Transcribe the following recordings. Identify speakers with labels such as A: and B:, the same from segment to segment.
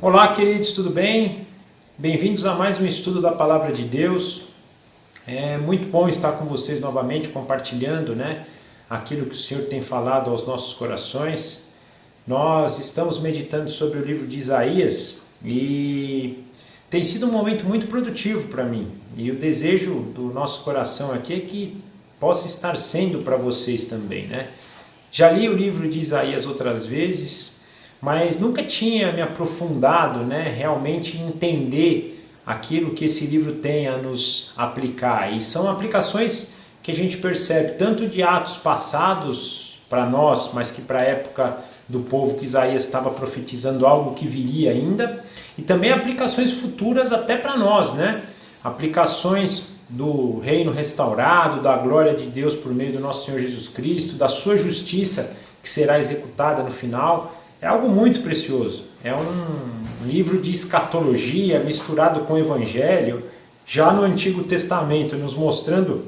A: Olá, queridos, tudo bem? Bem-vindos a mais um estudo da Palavra de Deus. É muito bom estar com vocês novamente, compartilhando, aquilo que o Senhor tem falado aos nossos corações. Nós estamos meditando sobre o livro de Isaías e tem sido um momento muito produtivo para mim. E o desejo do nosso coração aqui é que possa estar sendo para vocês também, Já li o livro de Isaías outras vezes, mas nunca tinha me aprofundado, realmente em entender aquilo que esse livro tem a nos aplicar. E são aplicações que a gente percebe tanto de atos passados para nós, mas que para a época do povo que Isaías estava profetizando algo que viria ainda, e também aplicações futuras até para nós, aplicações do reino restaurado, da glória de Deus por meio do nosso Senhor Jesus Cristo, da sua justiça que será executada no final. É algo muito precioso, é um livro de escatologia misturado com o Evangelho, já no Antigo Testamento, nos mostrando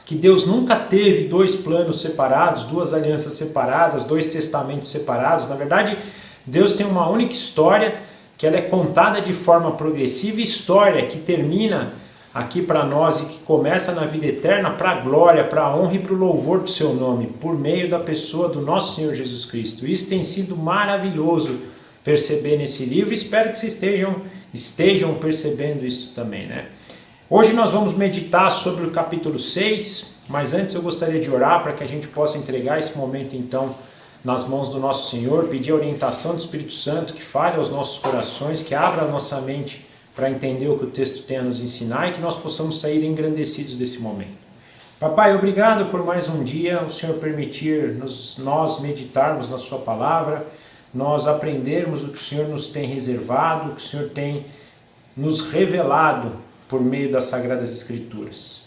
A: que Deus nunca teve dois planos separados, duas alianças separadas, dois testamentos separados. Na verdade, Deus tem uma única história, que ela é contada de forma progressiva, história que termina aqui para nós e que começa na vida eterna para a glória, para a honra e para o louvor do seu nome, por meio da pessoa do nosso Senhor Jesus Cristo. Isso tem sido maravilhoso perceber nesse livro, espero que vocês estejam percebendo isso também, Hoje nós vamos meditar sobre o capítulo 6, mas antes eu gostaria de orar para que a gente possa entregar esse momento então nas mãos do nosso Senhor, pedir a orientação do Espírito Santo que fale aos nossos corações, que abra a nossa mente para entender o que o texto tem a nos ensinar e que nós possamos sair engrandecidos desse momento. Papai, obrigado por mais um dia, o Senhor permitir nós meditarmos na sua palavra, nós aprendermos o que o Senhor nos tem reservado, o que o Senhor tem nos revelado por meio das Sagradas Escrituras.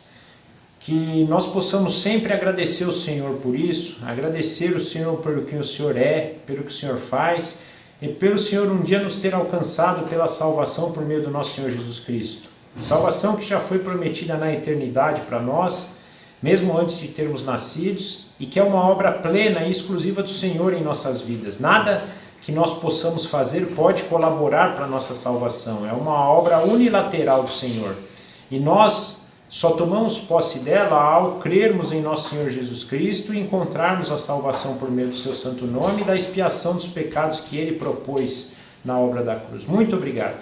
A: Que nós possamos sempre agradecer o Senhor por isso, agradecer o Senhor pelo que o Senhor é, pelo que o Senhor faz, e pelo Senhor um dia nos ter alcançado pela salvação por meio do nosso Senhor Jesus Cristo. Salvação que já foi prometida na eternidade para nós, mesmo antes de termos nascidos, e que é uma obra plena e exclusiva do Senhor em nossas vidas. Nada que nós possamos fazer pode colaborar para a nossa salvação. É uma obra unilateral do Senhor. E nós só tomamos posse dela ao crermos em nosso Senhor Jesus Cristo e encontrarmos a salvação por meio do seu santo nome e da expiação dos pecados que ele propôs na obra da cruz. Muito obrigado.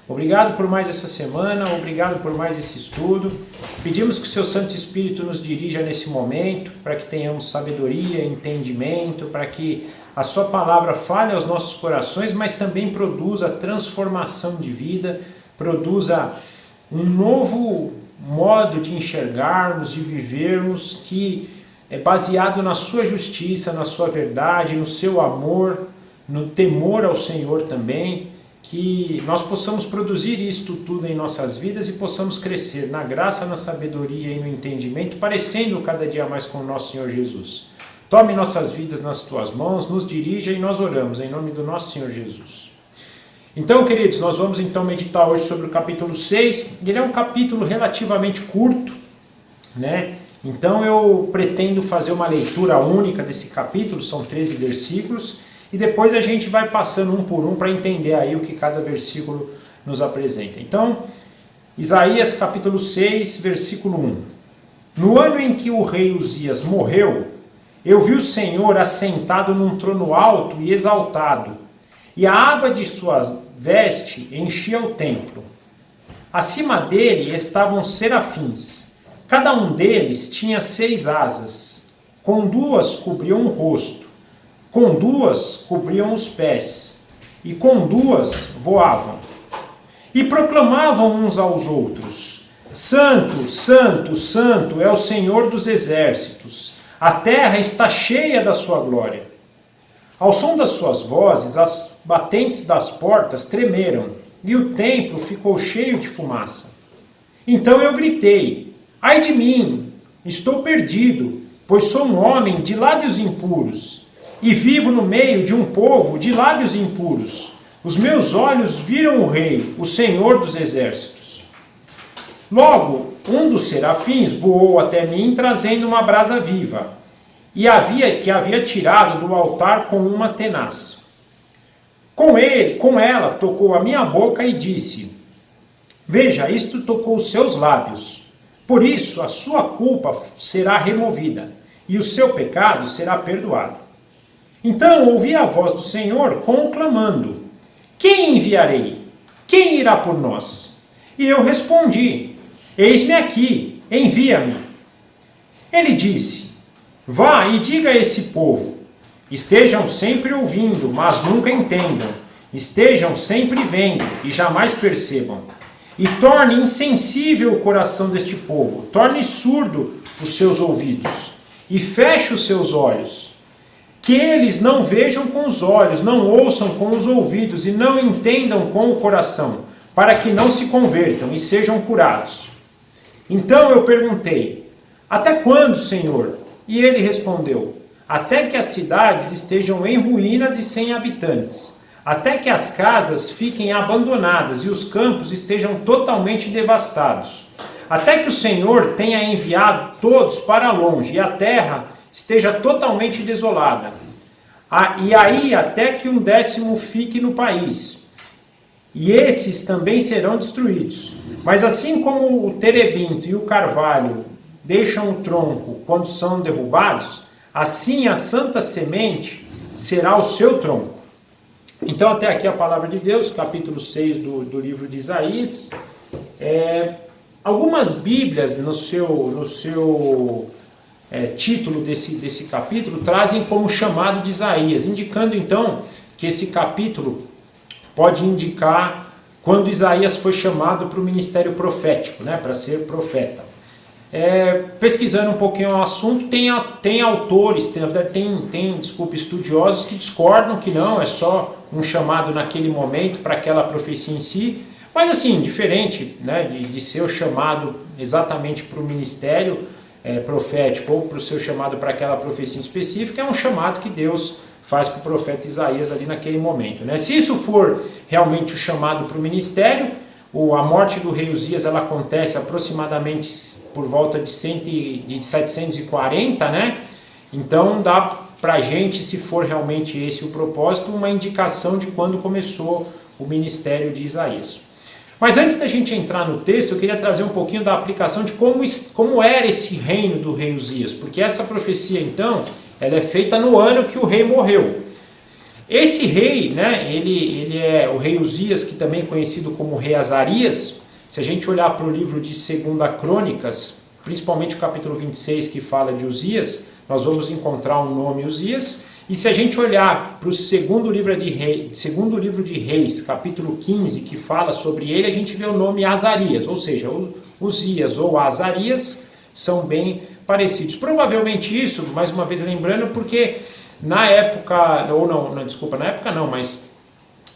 A: Obrigado por mais essa semana, obrigado por mais esse estudo. Pedimos que o seu Santo Espírito nos dirija nesse momento, para que tenhamos sabedoria, entendimento, para que a sua palavra fale aos nossos corações, mas também produza transformação de vida, produza um novo modo de enxergarmos, de vivermos, que é baseado na sua justiça, na sua verdade, no seu amor, no temor ao Senhor também, que nós possamos produzir isto tudo em nossas vidas e possamos crescer na graça, na sabedoria e no entendimento, parecendo cada dia mais com o nosso Senhor Jesus. Tome nossas vidas nas tuas mãos, nos dirija e nós oramos em nome do nosso Senhor Jesus. Então, queridos, nós vamos então meditar hoje sobre o capítulo 6. Ele é um capítulo relativamente curto, Então eu pretendo fazer uma leitura única desse capítulo, são 13 versículos, e depois a gente vai passando um por um para entender aí o que cada versículo nos apresenta. Então, Isaías capítulo 6, versículo 1. No ano em que o rei Uzias morreu, eu vi o Senhor assentado num trono alto e exaltado, e a aba de sua veste enchia o templo. Acima dele estavam serafins. Cada um deles tinha 6 asas. Com 2 cobriam o rosto, com 2 cobriam os pés, e com 2 voavam. E proclamavam uns aos outros: Santo, Santo, Santo é o Senhor dos exércitos. A terra está cheia da sua glória. Ao som das suas vozes, as batentes das portas tremeram, e o templo ficou cheio de fumaça. Então eu gritei: ai de mim, estou perdido, pois sou um homem de lábios impuros, e vivo no meio de um povo de lábios impuros. Os meus olhos viram o Rei, o Senhor dos exércitos. Logo, um dos serafins voou até mim, trazendo uma brasa viva, que havia tirado do altar com uma tenaz. Com ela tocou a minha boca e disse: veja, isto tocou os seus lábios. Por isso a sua culpa será removida e o seu pecado será perdoado. Então ouvi a voz do Senhor conclamando: quem enviarei? Quem irá por nós? E eu respondi: eis-me aqui, envia-me. Ele disse: vá e diga a esse povo: estejam sempre ouvindo, mas nunca entendam. Estejam sempre vendo e jamais percebam. E torne insensível o coração deste povo. Torne surdo os seus ouvidos. E feche os seus olhos. Que eles não vejam com os olhos, não ouçam com os ouvidos e não entendam com o coração, para que não se convertam e sejam curados. Então eu perguntei: até quando, Senhor? E ele respondeu: até que as cidades estejam em ruínas e sem habitantes, até que as casas fiquem abandonadas e os campos estejam totalmente devastados, até que o Senhor tenha enviado todos para longe e a terra esteja totalmente desolada. E aí até que 1/10 fique no país. E esses também serão destruídos. Mas assim como o terebinto e o carvalho deixam o tronco quando são derrubados, assim a santa semente será o seu tronco. Então até aqui a palavra de Deus, capítulo 6 do livro de Isaías. Algumas bíblias no seu título desse capítulo trazem como chamado de Isaías, indicando então que esse capítulo pode indicar quando Isaías foi chamado para o ministério profético, né, para ser profeta. Pesquisando um pouquinho o assunto, tem autores, tem estudiosos que discordam que não, é só um chamado naquele momento para aquela profecia em si, mas assim, diferente, né, de ser o chamado exatamente para o ministério profético ou para o seu chamado para aquela profecia específica, é um chamado que Deus faz para o profeta Isaías ali naquele momento, né? Se isso for realmente o chamado para o ministério, a morte do rei Uzias ela acontece aproximadamente por volta de 740, né? Então dá para a gente, se for realmente esse o propósito, uma indicação de quando começou o ministério de Isaías. Mas antes da gente entrar no texto, eu queria trazer um pouquinho da aplicação de como era esse reino do rei Uzias, porque essa profecia então, ela é feita no ano que o rei morreu. Esse rei, né, ele é o rei Uzias, que também é conhecido como rei Azarias. Se a gente olhar para o livro de 2 Crônicas, principalmente o capítulo 26 que fala de Uzias, nós vamos encontrar o nome Uzias. E se a gente olhar para o segundo livro de Reis, capítulo 15, que fala sobre ele, a gente vê o nome Azarias, ou seja, Uzias ou Azarias são bem parecidos. Provavelmente isso, mais uma vez lembrando, porque na época, mas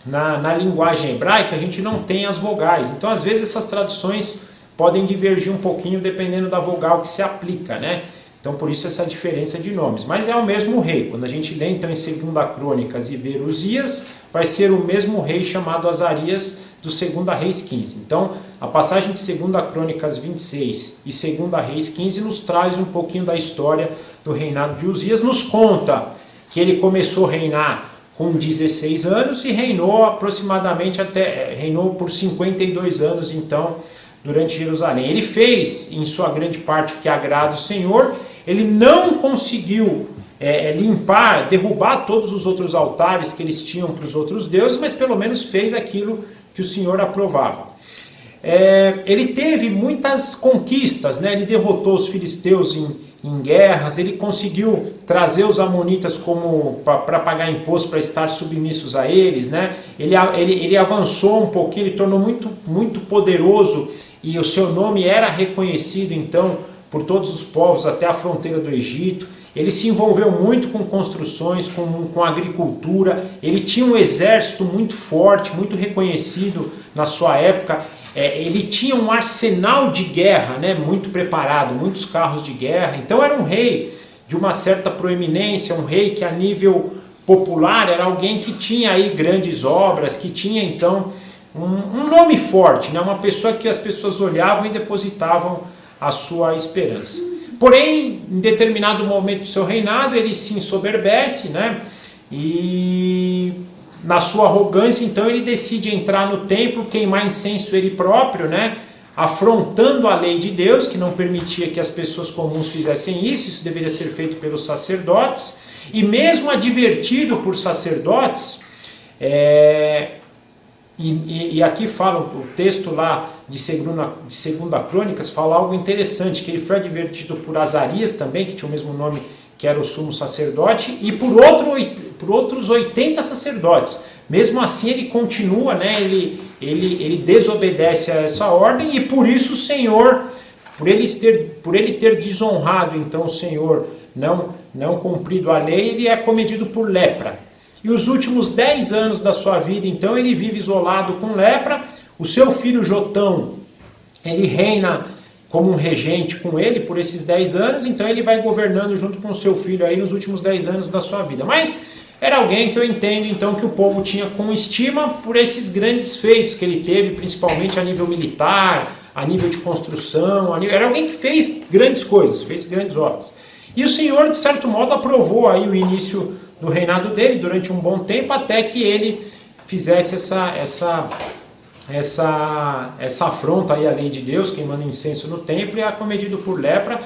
A: na linguagem hebraica a gente não tem as vogais. Então, às vezes, essas traduções podem divergir um pouquinho dependendo da vogal que se aplica, né? Então, por isso essa diferença de nomes. Mas é o mesmo rei. Quando a gente lê, então, em 2 Crônicas e ver Uzias, vai ser o mesmo rei chamado Azarias do 2 Reis 15. Então, a passagem de 2 Crônicas 26 e 2 Reis 15 nos traz um pouquinho da história do reinado de Uzias, nos conta que ele começou a reinar com 16 anos e reinou por 52 anos, então, durante Jerusalém. Ele fez, em sua grande parte, o que agrada o Senhor. Ele não conseguiu derrubar todos os outros altares que eles tinham para os outros deuses, mas pelo menos fez aquilo que o Senhor aprovava. Ele teve muitas conquistas, né? Ele derrotou os filisteus em guerras, ele conseguiu trazer os amonitas para pagar imposto, para estar submissos a eles, né? Ele avançou um pouquinho, ele tornou muito, muito poderoso e o seu nome era reconhecido então por todos os povos até a fronteira do Egito. Ele se envolveu muito com construções, com agricultura, ele tinha um exército muito forte, muito reconhecido na sua época. Ele tinha um arsenal de guerra, né, muito preparado, muitos carros de guerra. Então era um rei de uma certa proeminência, um rei que a nível popular era alguém que tinha aí grandes obras, que tinha então um nome forte, né, uma pessoa que as pessoas olhavam e depositavam a sua esperança. Porém, em determinado momento do seu reinado, ele se ensoberbece, né, e na sua arrogância, então ele decide entrar no templo, queimar incenso ele próprio, né? Afrontando a lei de Deus, que não permitia que as pessoas comuns fizessem isso deveria ser feito pelos sacerdotes, e mesmo advertido por sacerdotes, e aqui fala o texto lá de segunda Crônicas, fala algo interessante, que ele foi advertido por Azarias também, que tinha o mesmo nome que era o sumo sacerdote, e por outros 80 sacerdotes. Mesmo assim ele continua, né, ele desobedece a essa ordem, e por isso o Senhor, por ele ter desonrado então o Senhor, não cumprido a lei, ele é cometido por lepra. E os últimos 10 anos da sua vida, então, ele vive isolado com lepra. O seu filho Jotão, ele reina como um regente com ele por esses 10 anos, então ele vai governando junto com o seu filho aí nos últimos 10 anos da sua vida. Mas era alguém que eu entendo, então, que o povo tinha com estima por esses grandes feitos que ele teve, principalmente a nível militar, a nível de construção, era alguém que fez grandes coisas, fez grandes obras. E o Senhor, de certo modo, aprovou aí o início do reinado dele durante um bom tempo, até que ele fizesse essa afronta aí à lei de Deus, queimando incenso no templo, e acometido por lepra,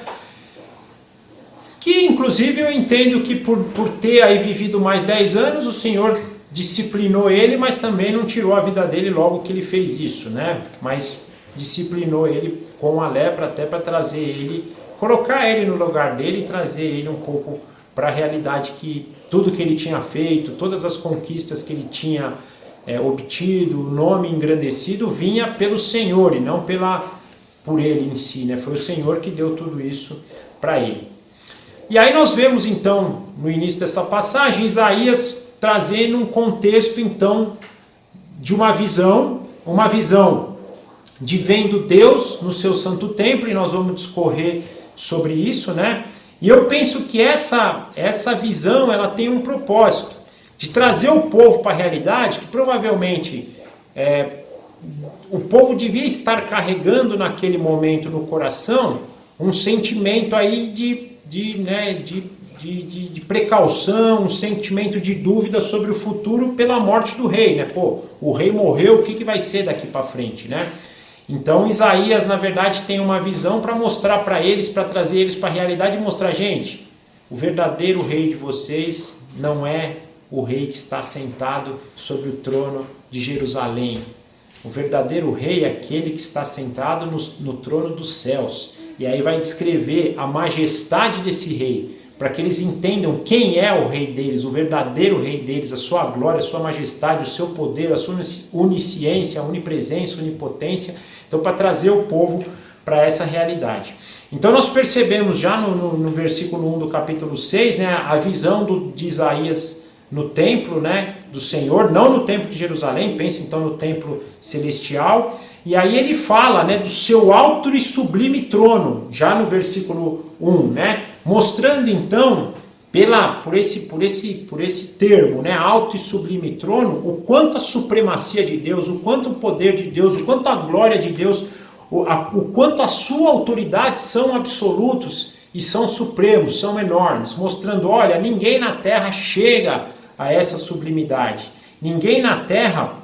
A: que inclusive eu entendo que por ter aí vivido mais 10 anos, o Senhor disciplinou ele, mas também não tirou a vida dele logo que ele fez isso, né? Mas disciplinou ele com a lepra até para trazer ele, colocar ele no lugar dele e trazer ele um pouco para a realidade, que tudo que ele tinha feito, todas as conquistas que ele tinha obtido, o nome engrandecido, vinha pelo Senhor e não por ele em si, né? Foi o Senhor que deu tudo isso para ele. E aí nós vemos então, no início dessa passagem, Isaías trazendo um contexto então de uma visão de vendo Deus no seu santo templo, e nós vamos discorrer sobre isso, né? E eu penso que essa visão, ela tem um propósito de trazer o povo para a realidade, que provavelmente o povo devia estar carregando naquele momento no coração um sentimento aí de precaução, um sentimento de dúvida sobre o futuro pela morte do rei, né? Pô, o rei morreu, o que vai ser daqui para frente, né? Então Isaías, na verdade, tem uma visão para mostrar para eles, para trazer eles para a realidade e mostrar, gente, o verdadeiro rei de vocês não é o rei que está sentado sobre o trono de Jerusalém. O verdadeiro rei é aquele que está sentado no trono dos céus. E aí vai descrever a majestade desse rei, para que eles entendam quem é o rei deles, o verdadeiro rei deles, a sua glória, a sua majestade, o seu poder, a sua onisciência, a onipresença, a onipotência. Então, para trazer o povo para essa realidade. Então, nós percebemos já no versículo 1 do capítulo 6, né, a visão de Isaías no templo, né, do Senhor, não no templo de Jerusalém, pense então no templo celestial. E aí ele fala, né, do seu alto e sublime trono, já no versículo 1, né, mostrando então, por esse termo, né, alto e sublime trono, o quanto a supremacia de Deus, o quanto o poder de Deus, o quanto a glória de Deus, o quanto a sua autoridade são absolutos e são supremos, são enormes, mostrando, olha, ninguém na terra chega a essa sublimidade, ninguém na terra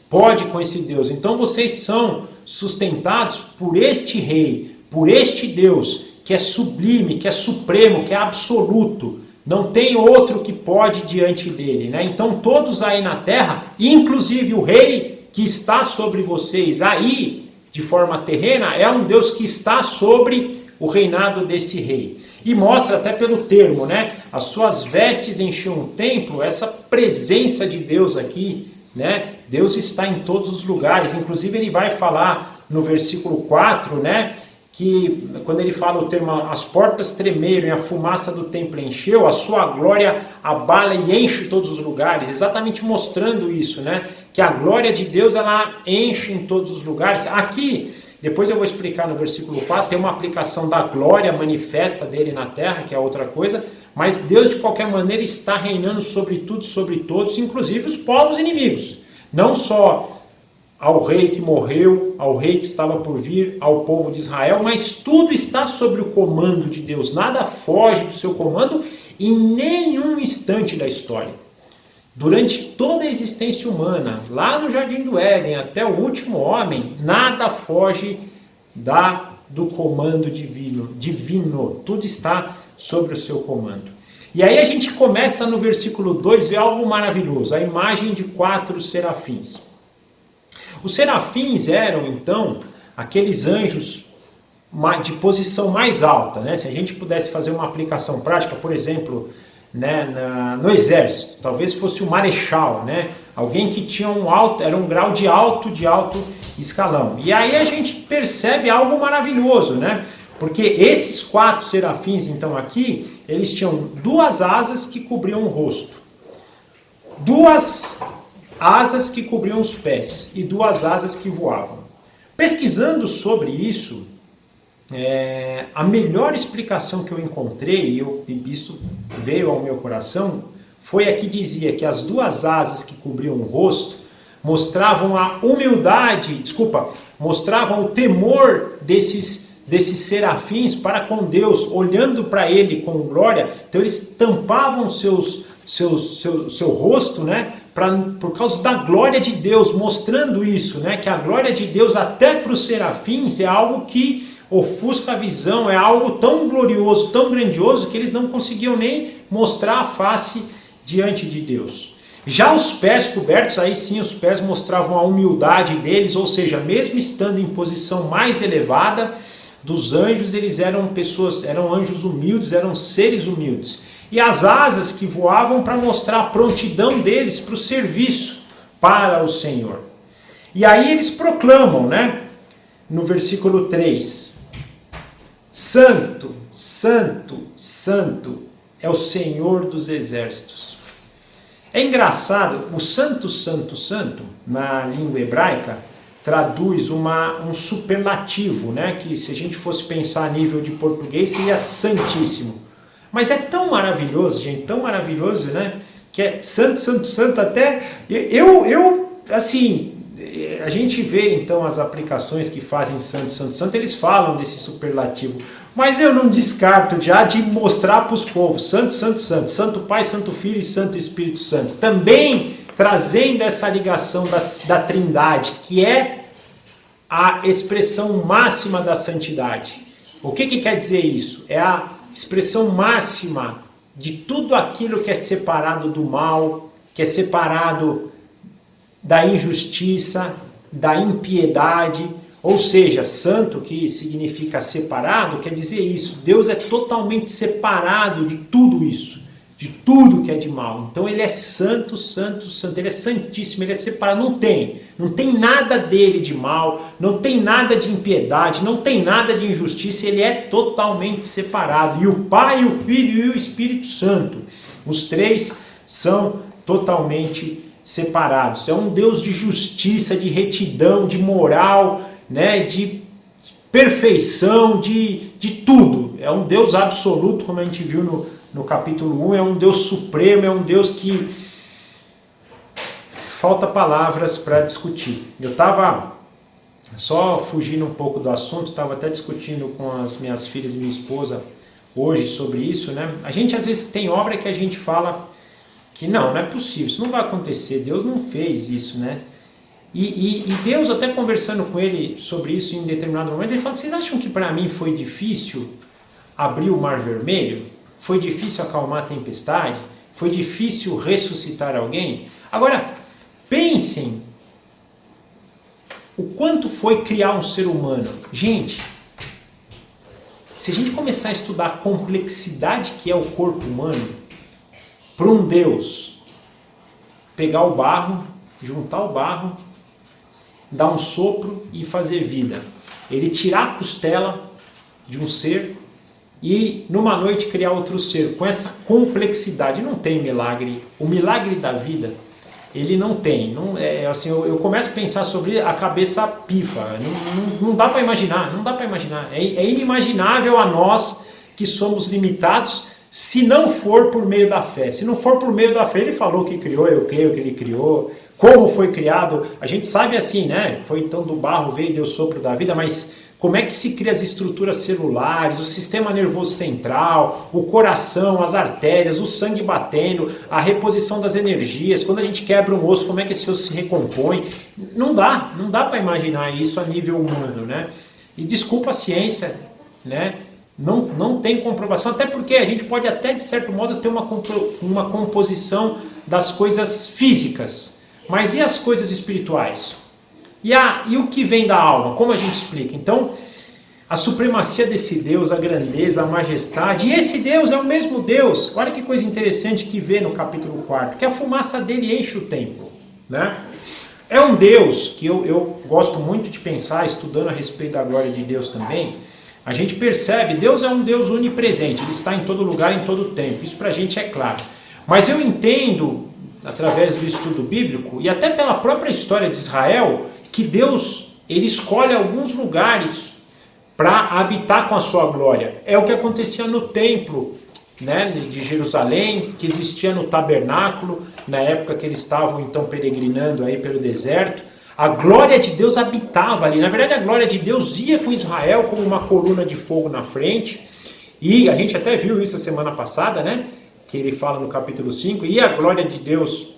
A: pode com esse Deus. Então vocês são sustentados por este rei, por este Deus, que é sublime, que é supremo, que é absoluto. Não tem outro que pode diante dele, né? Então todos aí na terra, inclusive o rei que está sobre vocês aí, de forma terrena, é um Deus que está sobre o reinado desse rei. E mostra até pelo termo, né? As suas vestes enchiam o templo, essa presença de Deus aqui, né? Deus está em todos os lugares. Inclusive ele vai falar no versículo 4, né, que quando ele fala o termo, as portas tremeram e a fumaça do templo encheu, a sua glória abala e enche todos os lugares, exatamente mostrando isso, né, que a glória de Deus, ela enche em todos os lugares. Aqui, depois eu vou explicar no versículo 4, tem uma aplicação da glória manifesta dele na terra, que é outra coisa, mas Deus de qualquer maneira está reinando sobre tudo e sobre todos, inclusive os povos inimigos, não só ao rei que morreu, ao rei que estava por vir, ao povo de Israel, mas tudo está sob o comando de Deus, nada foge do seu comando em nenhum instante da história. Durante toda a existência humana, lá no Jardim do Éden, até o último homem, nada foge do comando divino. Tudo está sobre o seu comando. E aí a gente começa no versículo 2, ver algo maravilhoso, a imagem de 4 serafins. Os serafins eram, então, aqueles anjos de posição mais alta, né? Se a gente pudesse fazer uma aplicação prática, por exemplo, né, no exército, talvez fosse o marechal, né? Alguém que tinha era um grau de alto escalão. E aí a gente percebe algo maravilhoso, né? Porque esses 4 serafins, então aqui, eles tinham 2 asas que cobriam o rosto, 2 asas que cobriam os pés e 2 asas que voavam. Pesquisando sobre isso, a melhor explicação que eu encontrei, e isso veio ao meu coração, foi a que dizia que as 2 asas que cobriam o rosto mostravam a humildade, mostravam o temor desses serafins para com Deus, olhando para ele com glória. Então eles tampavam seu rosto, né, por causa da glória de Deus, mostrando isso, né, que a glória de Deus até para os serafins é algo que ofusca a visão, é algo tão glorioso, tão grandioso, que eles não conseguiam nem mostrar a face diante de Deus. Já os pés cobertos, aí sim os pés mostravam a humildade deles, ou seja, mesmo estando em posição mais elevada dos anjos, eles eram anjos humildes, eram seres humildes. E as asas que voavam para mostrar a prontidão deles para o serviço para o Senhor. E aí eles proclamam, né, no versículo 3, Santo, Santo, Santo é o Senhor dos exércitos. É engraçado, o Santo, Santo, Santo, na língua hebraica, traduz um superlativo, né? Que se a gente fosse pensar a nível de português, seria santíssimo. Mas é tão maravilhoso, gente, tão maravilhoso, né? Que é santo, santo, santo, até... assim, a gente vê então as aplicações que fazem santo, santo, santo, eles falam desse superlativo. Mas eu não descarto já de mostrar para os povos, santo, santo, santo, santo Pai, santo Filho e santo Espírito Santo. Também trazendo essa ligação da Trindade, que é a expressão máxima da santidade. O que quer dizer isso? É a expressão máxima de tudo aquilo que é separado do mal, que é separado da injustiça, da impiedade. Ou seja, santo, que significa separado, quer dizer isso. Deus é totalmente separado de tudo isso, de tudo que é de mal. Então ele é santo, santo, santo, ele é santíssimo, ele é separado. Não tem nada dele de mal, não tem nada de impiedade, não tem nada de injustiça, ele é totalmente separado. E o Pai, o Filho e o Espírito Santo, os 3 são totalmente separados. É um Deus de justiça, de retidão, de moral, né, de perfeição, de tudo. É um Deus absoluto, como a gente viu no capítulo 1, é um Deus supremo, é um Deus que falta palavras para discutir. Eu estava só fugindo um pouco do assunto, estava até discutindo com as minhas filhas e minha esposa hoje sobre isso, né? A gente às vezes tem obra que a gente fala que não é possível, isso não vai acontecer, Deus não fez isso, né? E Deus, até conversando com ele sobre isso em determinado momento, ele fala: vocês acham que para mim foi difícil abrir o mar vermelho? Foi difícil acalmar a tempestade? Foi difícil ressuscitar alguém? Agora, pensem o quanto foi criar um ser humano. Gente, se a gente começar a estudar a complexidade que é o corpo humano, para um Deus pegar o barro, juntar o barro, dar um sopro e fazer vida. Ele tirar a costela de um ser e numa noite criar outro ser. Com essa complexidade, não tem milagre. O milagre da vida, ele não tem. Não, assim, eu começo a pensar sobre a cabeça pifa. Não dá para imaginar, não dá para imaginar. É inimaginável a nós que somos limitados, se não for por meio da fé. Se não for por meio da fé, ele falou que criou, eu creio que ele criou. Como foi criado, a gente sabe assim, né? Foi então do barro, veio e deu sopro da vida, mas como é que se cria as estruturas celulares, o sistema nervoso central, o coração, as artérias, o sangue batendo, a reposição das energias, quando a gente quebra um osso, como é que esse osso se recompõe. Não dá para imaginar isso a nível humano, né? E desculpa a ciência, né? Não tem comprovação, até porque a gente pode até, de certo modo, ter uma composição das coisas físicas, mas e as coisas espirituais? E o que vem da alma? Como a gente explica? Então, a supremacia desse Deus, a grandeza, a majestade, e esse Deus é o mesmo Deus. Olha que coisa interessante que vê no capítulo 4, que a fumaça dele enche o templo, né? É um Deus que eu gosto muito de pensar, estudando a respeito da glória de Deus também. A gente percebe, Deus é um Deus onipresente, Ele está em todo lugar, em todo tempo. Isso para a gente é claro. Mas eu entendo, através do estudo bíblico, e até pela própria história de Israel, que Deus, Ele escolhe alguns lugares para habitar com a sua glória. É o que acontecia no templo, né, de Jerusalém, que existia no tabernáculo, na época que eles estavam então peregrinando aí pelo deserto. A glória de Deus habitava ali. Na verdade, a glória de Deus ia com Israel como uma coluna de fogo na frente. E a gente até viu isso a semana passada, né? Que ele fala no capítulo 5. E a glória de Deus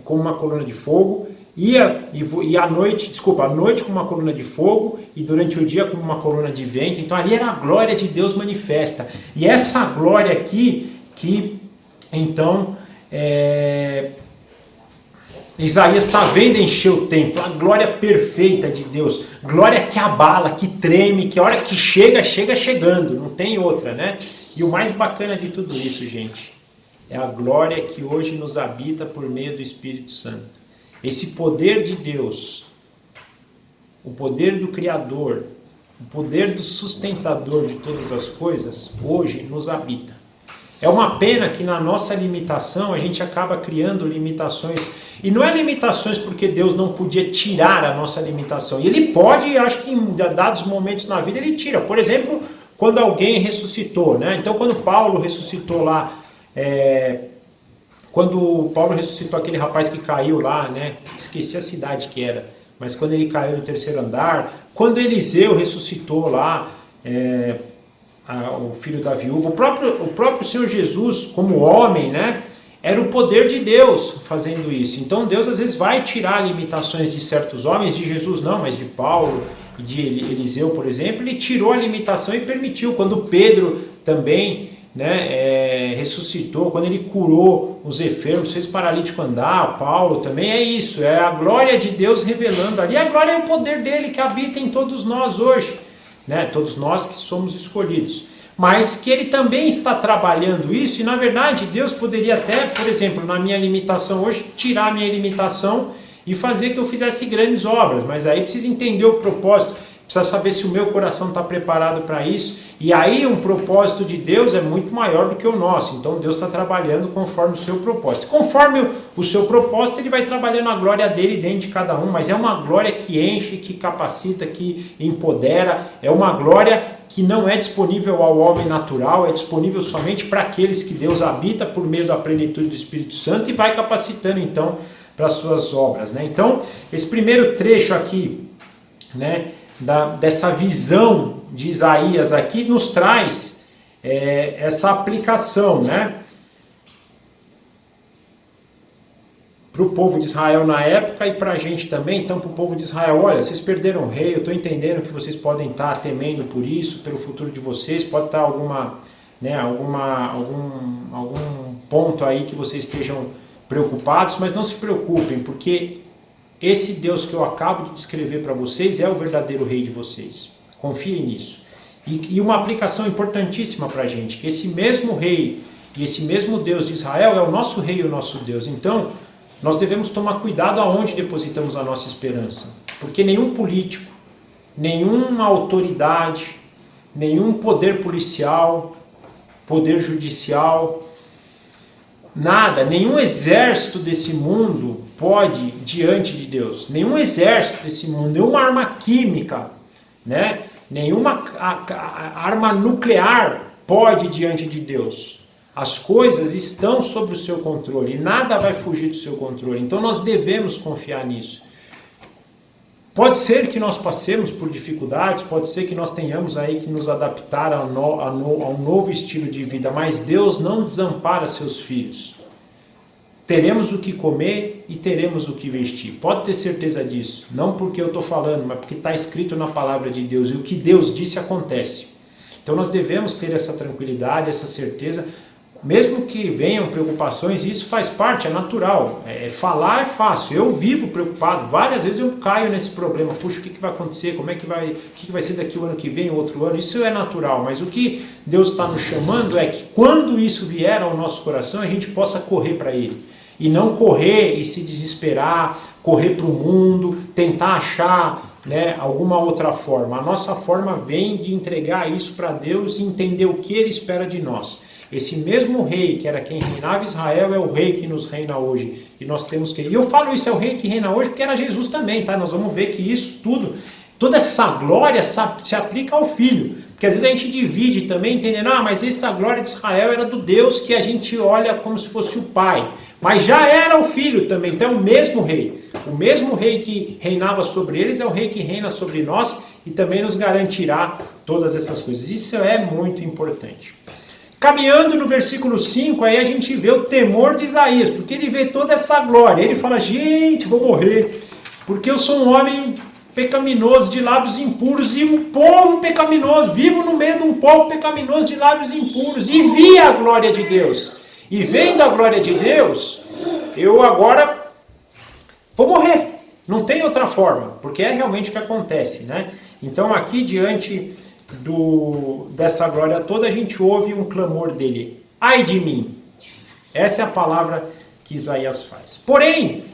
A: como uma coluna de fogo. E à noite com uma coluna de fogo. E durante o dia como uma coluna de vento. Então ali era a glória de Deus manifesta. E essa glória aqui, que então... Isaías está vendo encher o templo, a glória perfeita de Deus, glória que abala, que treme, que a hora que chega chegando, não tem outra, né? E o mais bacana de tudo isso, gente, é a glória que hoje nos habita por meio do Espírito Santo. Esse poder de Deus, o poder do Criador, o poder do sustentador de todas as coisas, hoje nos habita. É uma pena que na nossa limitação a gente acaba criando limitações. E não é limitações porque Deus não podia tirar a nossa limitação. E Ele pode, acho que em dados momentos na vida Ele tira. Por exemplo, quando alguém ressuscitou, né? Então quando Paulo ressuscitou lá, quando Paulo ressuscitou aquele rapaz que caiu lá, né? Esqueci a cidade que era, mas quando ele caiu no terceiro andar, quando Eliseu ressuscitou lá, o filho da viúva, o próprio Senhor Jesus, como homem, né? Era o poder de Deus fazendo isso. Então Deus às vezes vai tirar limitações de certos homens, de Jesus não, mas de Paulo e de Eliseu, por exemplo. Ele tirou a limitação e permitiu. Quando Pedro também, né, ressuscitou, quando ele curou os enfermos, fez paralítico andar, Paulo também, é isso. É a glória de Deus revelando ali. A glória é o poder dele que habita em todos nós hoje, né? Todos nós que somos escolhidos. Mas que Ele também está trabalhando isso, e na verdade Deus poderia até, por exemplo, na minha limitação hoje, tirar a minha limitação e fazer que eu fizesse grandes obras, mas aí precisa entender o propósito, precisa saber se o meu coração está preparado para isso, e aí um propósito de Deus é muito maior do que o nosso, então Deus está trabalhando conforme o seu propósito. Conforme o seu propósito, Ele vai trabalhando a glória dele dentro de cada um, mas é uma glória que enche, que capacita, que empodera, é uma glória que não é disponível ao homem natural, é disponível somente para aqueles que Deus habita por meio da plenitude do Espírito Santo e vai capacitando então para as suas obras, né? Então, esse primeiro trecho aqui, né, dessa visão de Isaías aqui nos traz essa aplicação, né, para o povo de Israel na época e para a gente também. Então, para o povo de Israel, olha, vocês perderam o rei, eu estou entendendo que vocês podem estar temendo por isso, pelo futuro de vocês, pode estar algum ponto aí que vocês estejam preocupados, mas não se preocupem, porque esse Deus que eu acabo de descrever para vocês é o verdadeiro rei de vocês. Confiem nisso. E uma aplicação importantíssima para a gente, que esse mesmo rei e esse mesmo Deus de Israel é o nosso rei e o nosso Deus. Então, nós devemos tomar cuidado aonde depositamos a nossa esperança, porque nenhum político, nenhuma autoridade, nenhum poder policial, poder judicial, nada, nenhum exército desse mundo pode diante de Deus. Nenhum exército desse mundo, nenhuma arma química, né? Nenhuma arma nuclear pode diante de Deus. As coisas estão sob o seu controle e nada vai fugir do seu controle. Então nós devemos confiar nisso. Pode ser que nós passemos por dificuldades, pode ser que nós tenhamos aí que nos adaptar a um novo estilo de vida, mas Deus não desampara seus filhos. Teremos o que comer e teremos o que vestir. Pode ter certeza disso. Não porque eu estou falando, mas porque está escrito na palavra de Deus. E o que Deus disse acontece. Então nós devemos ter essa tranquilidade, essa certeza. Mesmo que venham preocupações, isso faz parte, é natural. Falar é fácil. Eu vivo preocupado. Várias vezes eu caio nesse problema. Puxa, o que vai acontecer? O que vai ser daqui o ano que vem, o outro ano? Isso é natural. Mas o que Deus está nos chamando é que quando isso vier ao nosso coração, a gente possa correr para Ele. E não correr e se desesperar, correr para o mundo, tentar achar, né, alguma outra forma. A nossa forma vem de entregar isso para Deus e entender o que Ele espera de nós. Esse mesmo rei que era quem reinava Israel é o rei que nos reina hoje. E nós temos que... E eu falo isso, é o rei que reina hoje porque era Jesus também, tá? Nós vamos ver que isso tudo, toda essa glória se aplica ao Filho. Porque às vezes a gente divide também, entendendo, mas essa glória de Israel era do Deus que a gente olha como se fosse o Pai. Mas já era o Filho também, então é o mesmo rei. O mesmo rei que reinava sobre eles é o rei que reina sobre nós e também nos garantirá todas essas coisas. Isso é muito importante. Caminhando no versículo 5, aí a gente vê o temor de Isaías, porque ele vê toda essa glória. Ele fala, gente, vou morrer, porque eu sou um homem pecaminoso, de lábios impuros, e um povo pecaminoso, vivo no meio de um povo pecaminoso de lábios impuros, e vi a glória de Deus. E vendo a glória de Deus, eu agora vou morrer. Não tem outra forma, porque é realmente o que acontece, né? Então aqui diante dessa glória toda, a gente ouve um clamor dele. Ai de mim! Essa é a palavra que Isaías faz. Porém,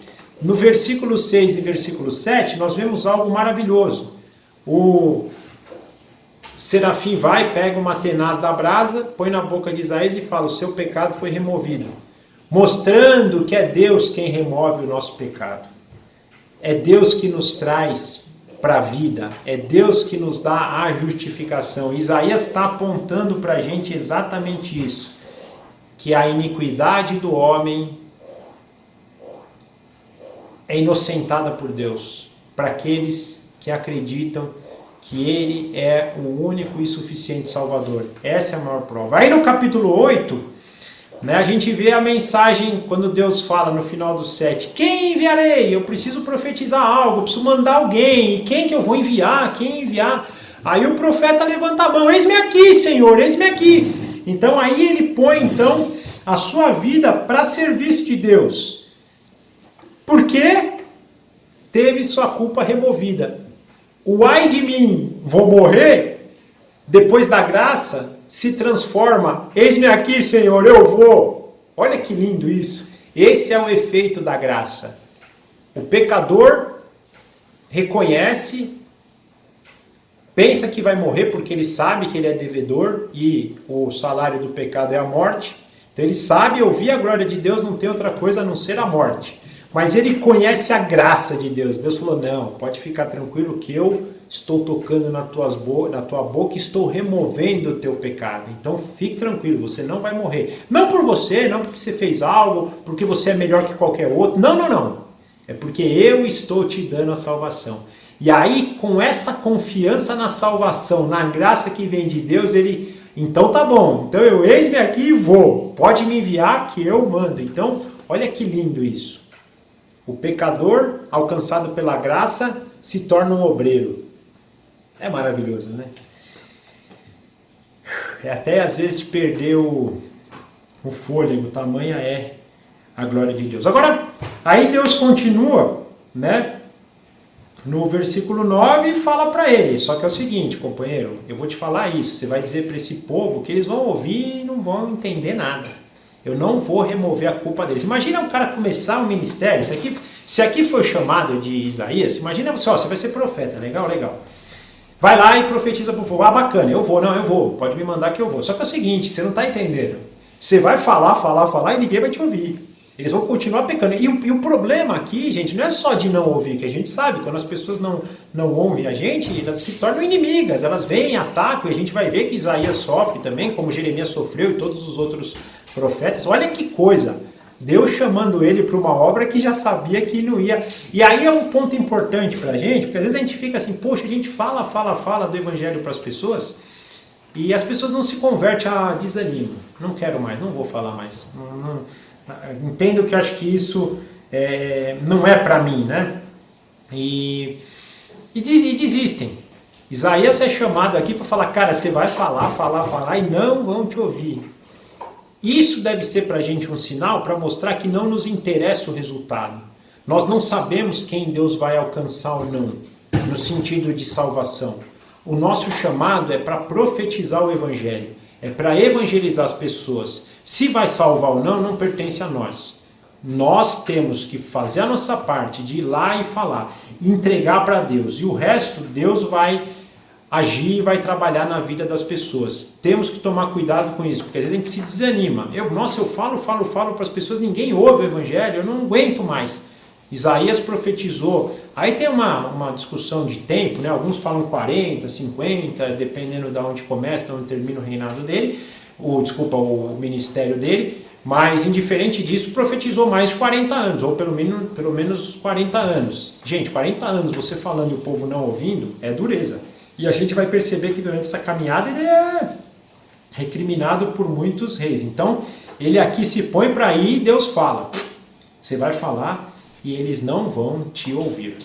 A: no versículo 6 e versículo 7, nós vemos algo maravilhoso. O serafim vai, pega uma tenaz da brasa, põe na boca de Isaías e fala, o seu pecado foi removido. Mostrando que é Deus quem remove o nosso pecado. É Deus que nos traz para a vida. É Deus que nos dá a justificação. Isaías está apontando para a gente exatamente isso. Que a iniquidade do homem é inocentada por Deus. Para aqueles que acreditam que Ele é o único e suficiente Salvador. Essa é a maior prova. Aí no capítulo 8, né, a gente vê a mensagem, quando Deus fala no final do 7, quem enviarei? Eu preciso profetizar algo, eu preciso mandar alguém. E quem que eu vou enviar? Quem enviar? Aí o profeta levanta a mão, eis-me aqui, Senhor, eis-me aqui. Então aí ele põe a sua vida para serviço de Deus. Porque teve sua culpa removida. O ai de mim, vou morrer, depois da graça, se transforma, eis-me aqui, Senhor, eu vou. Olha que lindo isso. Esse é o efeito da graça. O pecador reconhece, pensa que vai morrer porque ele sabe que ele é devedor e o salário do pecado é a morte. Então ele sabe, ouvir a glória de Deus não tem outra coisa a não ser a morte. Mas ele conhece a graça de Deus. Deus falou, não, pode ficar tranquilo que eu estou tocando na tua boca e estou removendo o teu pecado. Então fique tranquilo, você não vai morrer. Não por você, não porque você fez algo, porque você é melhor que qualquer outro. Não, não, não. É porque eu estou te dando a salvação. E aí, com essa confiança na salvação, na graça que vem de Deus, ele... Então tá bom, então eu eis-me aqui e vou. Pode me enviar que eu mando. Então, olha que lindo isso. O pecador, alcançado pela graça, se torna um obreiro. É maravilhoso, né? É até às vezes de perder o fôlego, tamanha é a glória de Deus. Agora, aí Deus continua, né? No versículo 9 e fala para ele, só que é o seguinte, companheiro, eu vou te falar isso, você vai dizer para esse povo que eles vão ouvir e não vão entender nada. Eu não vou remover a culpa deles. Imagina o cara começar um ministério, se aqui foi chamado de Isaías, imagina você, você vai ser profeta, legal, legal. Vai lá e profetiza para o povo, bacana, eu vou, pode me mandar que eu vou. Só que é o seguinte, você não está entendendo, você vai falar e ninguém vai te ouvir. Eles vão continuar pecando. E o problema aqui, gente, não é só de não ouvir, que a gente sabe, quando as pessoas não ouvem a gente, elas se tornam inimigas, elas vêm, atacam, e a gente vai ver que Isaías sofre também, como Jeremias sofreu e todos os outros profetas. Olha que coisa, Deus chamando ele para uma obra que já sabia que não ia. E aí é um ponto importante para a gente, porque às vezes a gente fica assim, poxa, a gente fala do evangelho para as pessoas e as pessoas não se convertem, desanimo, não quero mais, não vou falar mais. Entendo que acho que isso não é para mim, né? E desistem. Isaías é chamado aqui para falar, cara, você vai falar e não vão te ouvir. Isso deve ser para a gente um sinal para mostrar que não nos interessa o resultado. Nós não sabemos quem Deus vai alcançar ou não, no sentido de salvação. O nosso chamado é para profetizar o Evangelho, é para evangelizar as pessoas. Se vai salvar ou não, não pertence a nós. Nós temos que fazer a nossa parte de ir lá e falar, entregar para Deus. E o resto, Deus vai agir e vai trabalhar na vida das pessoas. Temos que tomar cuidado com isso, porque às vezes a gente se desanima. Eu falo para as pessoas, ninguém ouve o Evangelho, eu não aguento mais. Isaías profetizou. Aí tem uma discussão de tempo, né? Alguns falam 40, 50, dependendo de onde começa, de onde termina o reinado dele, o ministério dele. Mas, indiferente disso, profetizou mais de 40 anos, ou pelo menos 40 anos. Gente, 40 anos você falando e o povo não ouvindo, é dureza. E a gente vai perceber que durante essa caminhada ele é recriminado por muitos reis. Então, ele aqui se põe para ir e Deus fala. Você vai falar e eles não vão te ouvir.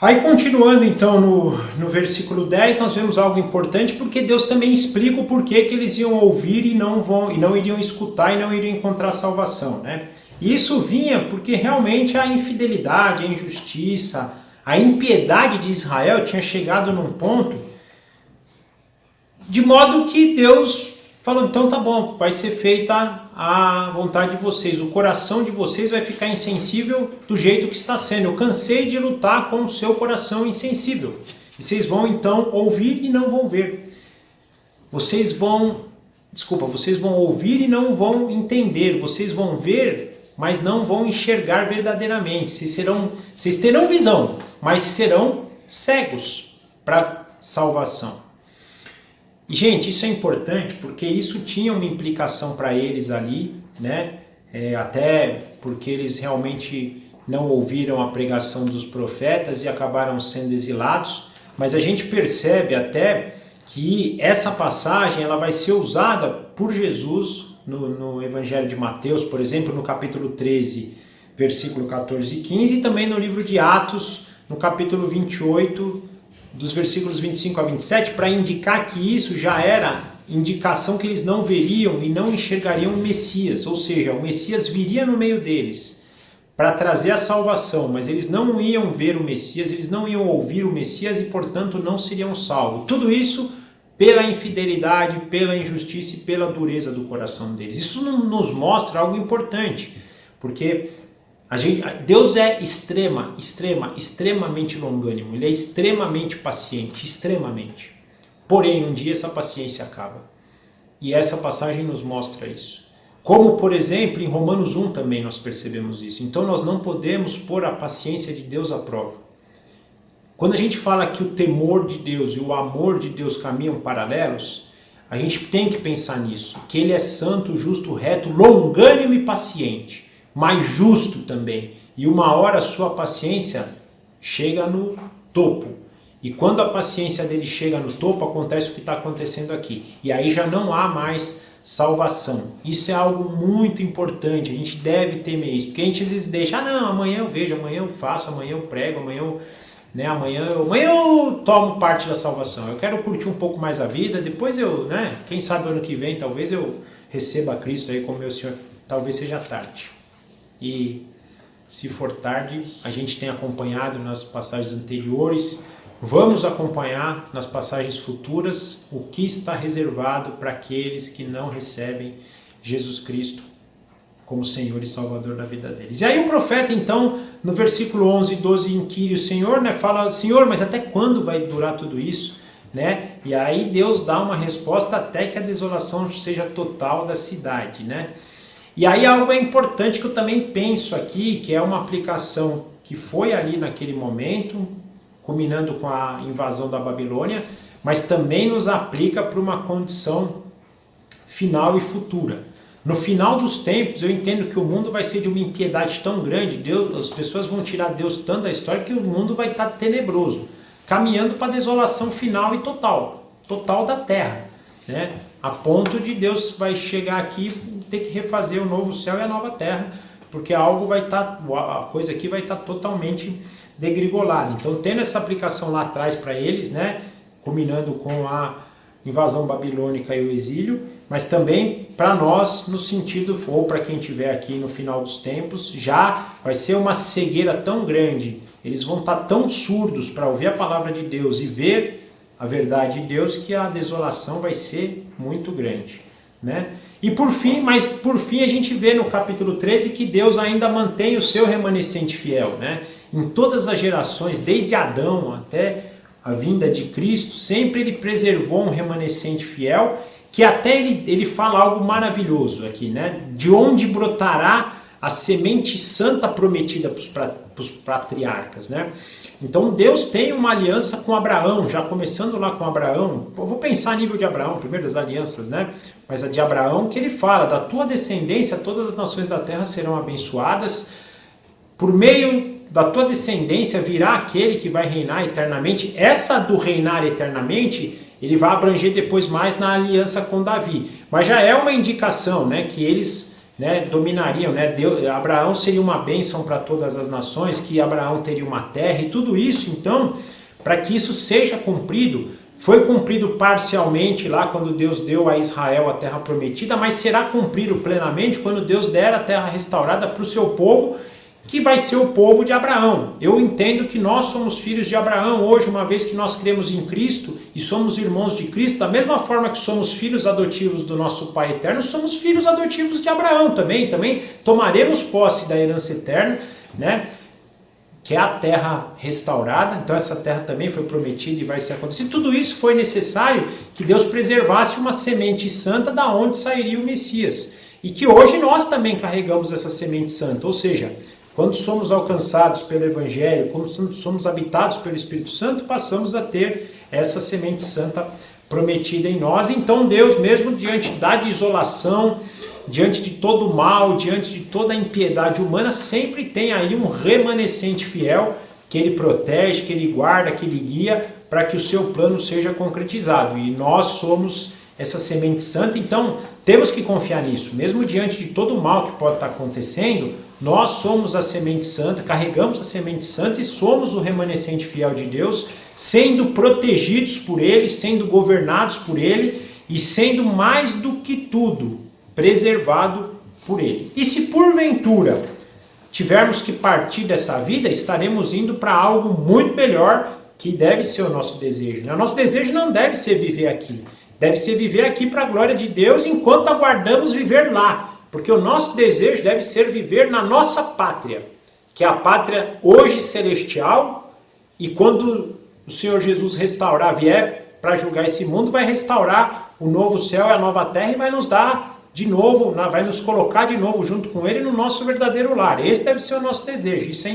A: Aí, continuando então no versículo 10, nós vemos algo importante, porque Deus também explica o porquê que eles iam ouvir e não iriam escutar e não iriam encontrar salvação, né? Isso vinha porque realmente a infidelidade, a injustiça, a impiedade de Israel tinha chegado num ponto de modo que Deus falou, então tá bom, vai ser feita a vontade de vocês, o coração de vocês vai ficar insensível do jeito que está sendo. Eu cansei de lutar com o seu coração insensível. E vocês vão então ouvir e não vão ver. Vocês vão ouvir e não vão entender. Vocês vão ver, mas não vão enxergar verdadeiramente. Vocês terão visão, mas serão cegos para salvação. E, gente, isso é importante porque isso tinha uma implicação para eles ali, né? Até porque eles realmente não ouviram a pregação dos profetas e acabaram sendo exilados. Mas a gente percebe até que essa passagem ela vai ser usada por Jesus no Evangelho de Mateus, por exemplo, no capítulo 13, versículo 14 e 15, e também no livro de Atos, no capítulo 28, dos versículos 25 a 27, para indicar que isso já era indicação que eles não veriam e não enxergariam o Messias, ou seja, o Messias viria no meio deles para trazer a salvação, mas eles não iam ver o Messias, eles não iam ouvir o Messias e, portanto, não seriam salvos. Tudo isso pela infidelidade, pela injustiça e pela dureza do coração deles. Isso nos mostra algo importante, porque Deus é extremamente longânimo, ele é extremamente paciente, extremamente. Porém, um dia essa paciência acaba. E essa passagem nos mostra isso. Como, por exemplo, em Romanos 1 também nós percebemos isso. Então nós não podemos pôr a paciência de Deus à prova. Quando a gente fala que o temor de Deus e o amor de Deus caminham paralelos, a gente tem que pensar nisso, que ele é santo, justo, reto, longânimo e paciente. Mas justo também. E uma hora a sua paciência chega no topo. E quando a paciência dele chega no topo, acontece o que está acontecendo aqui. E aí já não há mais salvação. Isso é algo muito importante. A gente deve temer isso. Porque a gente às vezes deixa, não, amanhã eu vejo, amanhã eu faço, amanhã eu prego, amanhã eu tomo parte da salvação. Eu quero curtir um pouco mais a vida, depois quem sabe ano que vem, talvez eu receba a Cristo aí como meu Senhor. Talvez seja tarde. E se for tarde, a gente tem acompanhado nas passagens anteriores, vamos acompanhar nas passagens futuras o que está reservado para aqueles que não recebem Jesus Cristo como Senhor e Salvador da vida deles. E aí o profeta então, no versículo 11 e 12, inquire o Senhor, né, fala, Senhor, mas até quando vai durar tudo isso? Né? E aí Deus dá uma resposta até que a desolação seja total da cidade, né? E aí algo é importante que eu também penso aqui, que é uma aplicação que foi ali naquele momento, culminando com a invasão da Babilônia, mas também nos aplica para uma condição final e futura. No final dos tempos, eu entendo que o mundo vai ser de uma impiedade tão grande, as pessoas vão tirar Deus tanto da história que o mundo vai estar tenebroso, caminhando para a desolação final e total da terra, né? A ponto de Deus vai chegar aqui e ter que refazer o novo céu e a nova terra, porque a coisa aqui vai estar totalmente degringolada. Então, tendo essa aplicação lá atrás para eles, né, combinando com a invasão babilônica e o exílio, mas também para nós, no sentido, ou para quem estiver aqui no final dos tempos, já vai ser uma cegueira tão grande, eles vão estar tão surdos para ouvir a palavra de Deus e ver a verdade de Deus, que a desolação vai ser muito grande, né? E por fim a gente vê no capítulo 13 que Deus ainda mantém o seu remanescente fiel, né? Em todas as gerações, desde Adão até a vinda de Cristo, sempre ele preservou um remanescente fiel, que até ele fala algo maravilhoso aqui, né? De onde brotará a semente santa prometida para os patriarcas, né? Então Deus tem uma aliança com Abraão, já começando lá com Abraão. Eu vou pensar a nível de Abraão, primeiro das alianças, né? Mas a de Abraão, que ele fala, da tua descendência todas as nações da terra serão abençoadas, por meio da tua descendência virá aquele que vai reinar eternamente. Essa do reinar eternamente, ele vai abranger depois mais na aliança com Davi. Mas já é uma indicação, né, que eles, né, dominariam, né? Abraão seria uma bênção para todas as nações, que Abraão teria uma terra e tudo isso. Então, para que isso seja cumprido, foi cumprido parcialmente lá quando Deus deu a Israel a terra prometida, mas será cumprido plenamente quando Deus der a terra restaurada para o seu povo, que vai ser o povo de Abraão. Eu entendo que nós somos filhos de Abraão hoje, uma vez que nós cremos em Cristo e somos irmãos de Cristo, da mesma forma que somos filhos adotivos do nosso Pai eterno, somos filhos adotivos de Abraão também tomaremos posse da herança eterna, né? Que é a terra restaurada. Então essa terra também foi prometida e vai ser acontecida. Tudo isso foi necessário que Deus preservasse uma semente santa da onde sairia o Messias. E que hoje nós também carregamos essa semente santa, ou seja, quando somos alcançados pelo Evangelho, quando somos habitados pelo Espírito Santo, passamos a ter essa semente santa prometida em nós. Então Deus, mesmo diante da desolação, diante de todo o mal, diante de toda a impiedade humana, sempre tem aí um remanescente fiel que Ele protege, que Ele guarda, que Ele guia, para que o seu plano seja concretizado. E nós somos essa semente santa, então temos que confiar nisso. Mesmo diante de todo o mal que pode estar acontecendo, nós somos a semente santa, carregamos a semente santa e somos o remanescente fiel de Deus, sendo protegidos por Ele, sendo governados por Ele e sendo mais do que tudo preservado por Ele. E se porventura tivermos que partir dessa vida, estaremos indo para algo muito melhor, que deve ser o nosso desejo, né? O nosso desejo não deve ser viver aqui, deve ser viver aqui para a glória de Deus, enquanto aguardamos viver lá. Porque o nosso desejo deve ser viver na nossa pátria, que é a pátria hoje celestial, e quando o Senhor Jesus vier para julgar esse mundo, vai restaurar o novo céu e a nova terra e vai nos dar de novo, vai nos colocar de novo junto com Ele no nosso verdadeiro lar. Esse deve ser o nosso desejo, isso